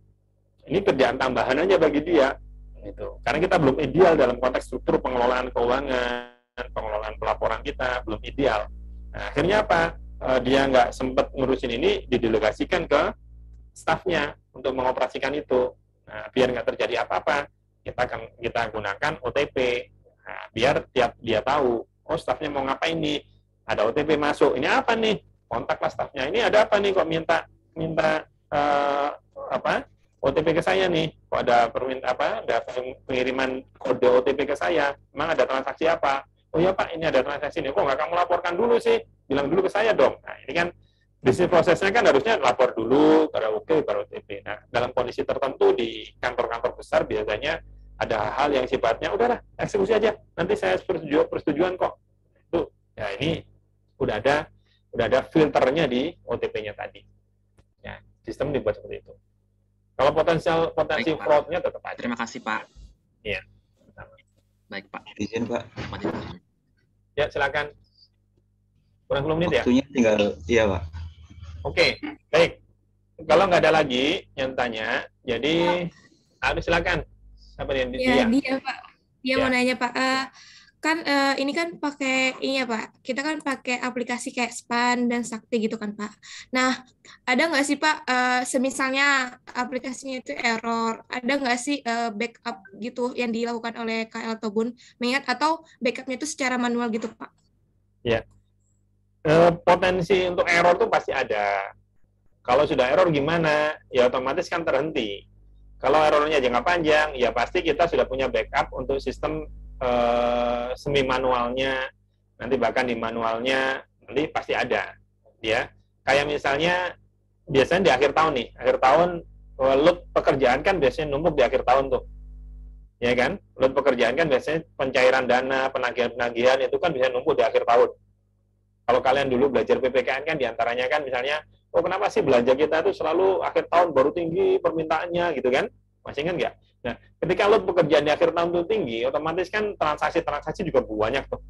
ini kerjaan tambahan aja bagi dia. Gitu. Karena kita belum ideal dalam konteks struktur pengelolaan keuangan, pengelolaan pelaporan kita belum ideal. Nah, akhirnya apa? Dia nggak sempat ngurusin ini, didelegasikan ke stafnya untuk mengoperasikan itu. Nah, biar nggak terjadi apa-apa, kita gunakan OTP. Nah, biar tiap dia tahu, stafnya mau ngapain nih? Ada OTP masuk. Ini apa nih? Kontaklah stafnya. Ini ada apa nih? Kok minta OTP ke saya nih, kok ada ada pengiriman kode OTP ke saya, memang ada transaksi apa? Oh ya Pak, ini ada transaksi ini, kok nggak kamu laporkan dulu sih, bilang dulu ke saya dong. Nah ini kan bisnis prosesnya kan harusnya lapor dulu, baru OTP. Nah dalam kondisi tertentu di kantor-kantor besar biasanya ada hal yang sifatnya udahlah eksekusi aja, nanti saya persetujuan kok. Itu ya ini udah ada filternya di OTP-nya tadi. Ya sistem dibuat seperti itu. Kalau potensi fraud-nya tetap ada. Terima kasih, Pak. Iya. Baik Pak. Izin Pak, Mati izin. Ya, silakan. Kurang 10 menit ya? waktunya tinggal, iya Pak. Oke, baik. Kalau nggak ada lagi yang tanya, jadi silakan. Apa nih? Ya, dia Pak. Dia mau Ya. nanya Pak. Kan ini kan pakai ini ya Pak. Kita kan pakai aplikasi kayak Span dan Sakti gitu kan Pak. Nah, ada nggak sih Pak, semisalnya aplikasinya itu error, ada nggak sih backup gitu yang dilakukan oleh KL Tobun? Mengingat atau backupnya itu secara manual gitu Pak? Ya. Potensi untuk error tuh pasti ada. Kalau sudah error gimana? Ya otomatis kan terhenti. Kalau errornya jangka panjang, ya pasti kita sudah punya backup untuk sistem semi manualnya. Nanti bahkan di manualnya nanti pasti ada, ya. Kayak misalnya biasanya di akhir tahun nih, akhir tahun load pekerjaan kan biasanya numpuk di akhir tahun tuh, ya kan? Load pekerjaan kan biasanya pencairan dana, penagihan-penagihan itu kan bisa numpuk di akhir tahun. Kalau kalian dulu belajar PPKN kan diantaranya kan misalnya, oh kenapa sih belanja kita itu selalu akhir tahun baru tinggi permintaannya gitu kan? Masih ingat nggak? Nah, ketika load pekerjaan di akhir tahun itu tinggi, otomatis kan transaksi-transaksi juga banyak tuh.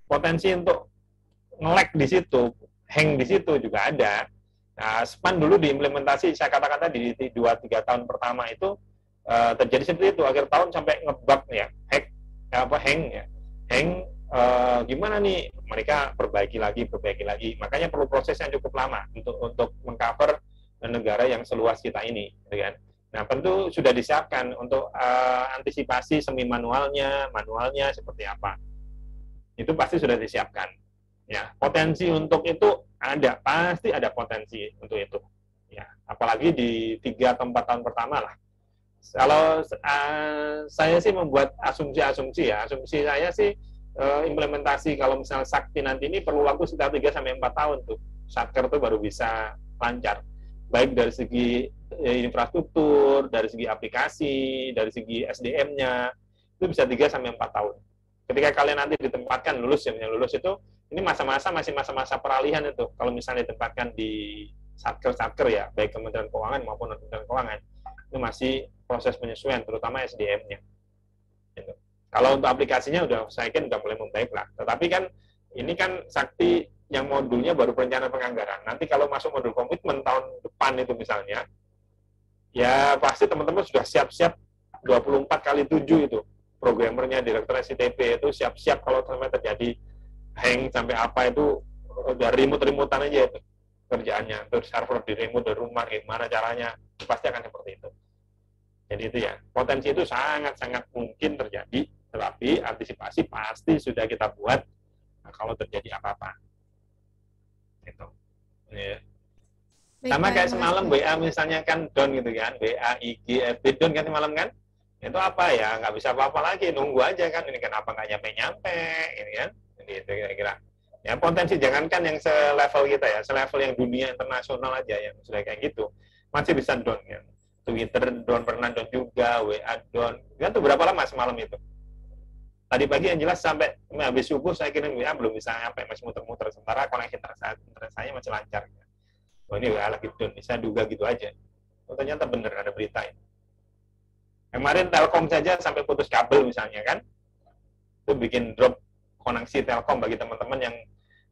Potensi untuk nge-lag di situ, hang di situ juga ada. Nah, Span dulu diimplementasi, saya katakan tadi di 2-3 tahun pertama itu terjadi seperti itu, akhir tahun sampai nge-bug ya, hang ya. Hang gimana nih, mereka perbaiki lagi, makanya perlu proses yang cukup lama untuk mengcover negara yang seluas kita ini, gitu kan. Nah, tentu sudah disiapkan untuk antisipasi semi manualnya seperti apa. Itu pasti sudah disiapkan. Ya, potensi untuk itu ada, pasti ada potensi untuk itu. Ya, apalagi di 3 atau 4 tahun pertama lah. Kalau saya sih membuat asumsi ya. Asumsi saya sih implementasi kalau misalnya Sakti nanti ini perlu waktu sekitar 3-4 tahun tuh. Satker tuh baru bisa lancar. Baik dari segi infrastruktur, dari segi aplikasi, dari segi SDM-nya, itu bisa 3-4 tahun. Ketika kalian nanti ditempatkan lulus itu, ini masa-masa masih masa-masa peralihan itu. Kalau misalnya ditempatkan di Satker ya, baik Kementerian Keuangan maupun non-Kementerian Keuangan, itu masih proses penyesuaian, terutama SDM-nya. Gitu. Kalau untuk aplikasinya saya kira udah mulai membaik lah. Tetapi kan ini kan Sakti yang modulnya baru perencanaan penganggaran. Nanti kalau masuk modul komitmen tahun depan itu misalnya, ya pasti teman-teman sudah siap-siap 24x7 itu. Programmernya, direktur SITP itu siap-siap kalau sampai terjadi hang sampai apa itu udah remote-remotean aja itu kerjaannya. Terus server di remote dari rumah, gimana caranya, pasti akan seperti itu. Jadi itu ya, potensi itu sangat-sangat mungkin terjadi, tetapi antisipasi pasti sudah kita buat kalau terjadi apa-apa. Gitu. Ya. Sama kayak semalam WA misalnya kan down gitu kan, WA, IG, FB down kan semalam kan, itu apa ya, nggak bisa apa-apa lagi, nunggu aja kan, ini kenapa nggak nyampe-nyampe, ini kan, gitu kira-kira. Ya potensi jangankan yang selevel kita ya, selevel yang dunia internasional aja yang sudah kayak gitu, masih bisa down kan. Twitter down, pernah down juga, WA down, kan tuh berapa lama semalam itu? Tadi pagi yang jelas sampai habis subuh saya kirim WA belum bisa sampai, masih muter-muter, sementara koneksi internet saya masih lancar. Oh ini WA lagi down, saya duga gitu aja. Oh, ternyata benar ada berita ini. Kemarin Telkom saja sampai putus kabel misalnya kan, itu bikin drop koneksi Telkom bagi teman-teman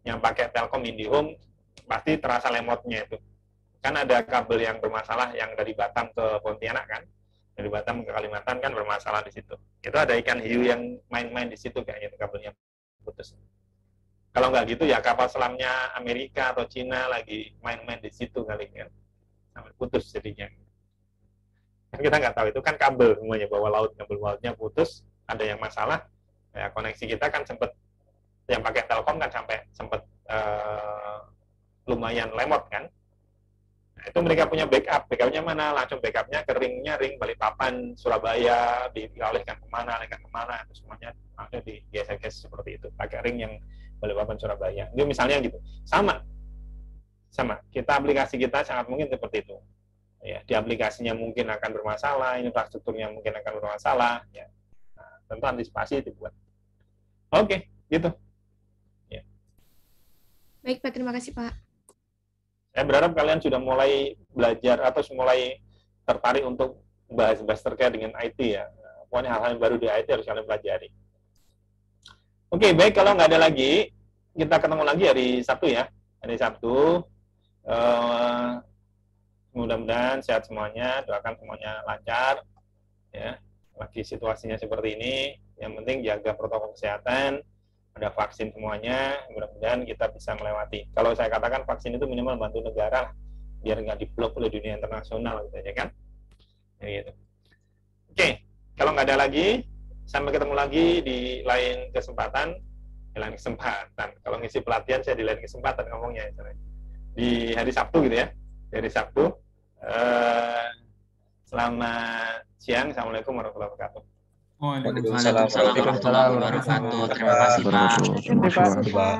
yang pakai Telkom IndiHome, pasti terasa lemotnya itu. Kan ada kabel yang bermasalah yang dari Batam ke Pontianak kan, dari Batam ke Kalimantan kan bermasalah di situ. Itu ada ikan hiu yang main-main di situ kayaknya itu kabelnya putus. Kalau nggak gitu ya kapal selamnya Amerika atau Cina lagi main-main di situ kali kan, sampai putus jadinya. Kan kita nggak tahu, itu kan kabel semuanya bawah laut, kabel lautnya putus, ada yang masalah, ya koneksi kita kan sempat, yang pakai Telkom kan sampai sempat lumayan lemot kan. Nah, itu mereka punya backupnya mana? Langsung backupnya ke ringnya, ring Balikpapan, Surabaya, dialihkan kemana, itu semuanya langsung digeser-geser seperti itu, pakai ring yang Balikpapan, Surabaya. Itu misalnya gitu. Sama. Kita aplikasi kita sangat mungkin seperti itu. Ya, di aplikasinya mungkin akan bermasalah, infrastrukturnya mungkin akan bermasalah, ya. Nah, tentu antisipasi dibuat. Oke, gitu. Ya. Baik Pak, terima kasih Pak. Saya berharap kalian sudah mulai belajar atau mulai tertarik untuk bahas-bahas terkait dengan IT ya. pokoknya hal-hal yang baru di IT harus kalian pelajari. Oke, baik, kalau nggak ada lagi, kita ketemu lagi hari Sabtu ya. Hari Sabtu, mudah-mudahan sehat semuanya, doakan semuanya lancar. Ya, lagi situasinya seperti ini, yang penting jaga protokol kesehatan, ada vaksin semuanya, mudah-mudahan kita bisa melewati. Kalau saya katakan vaksin itu minimal bantu negara, biar nggak diblok oleh dunia internasional, gitu ya kan? Ya, gitu. Oke, kalau nggak ada lagi, sampai ketemu lagi di lain kesempatan. Kalau ngisi pelatihan saya di lain kesempatan ngomongnya. Di hari Sabtu gitu ya. Di hari Sabtu. Selamat siang. Assalamualaikum warahmatullahi wabarakatuh. Waalaikumsalam warahmatullahi wabarakatuh. Terima kasih, Pak. Terima kasih, Pak.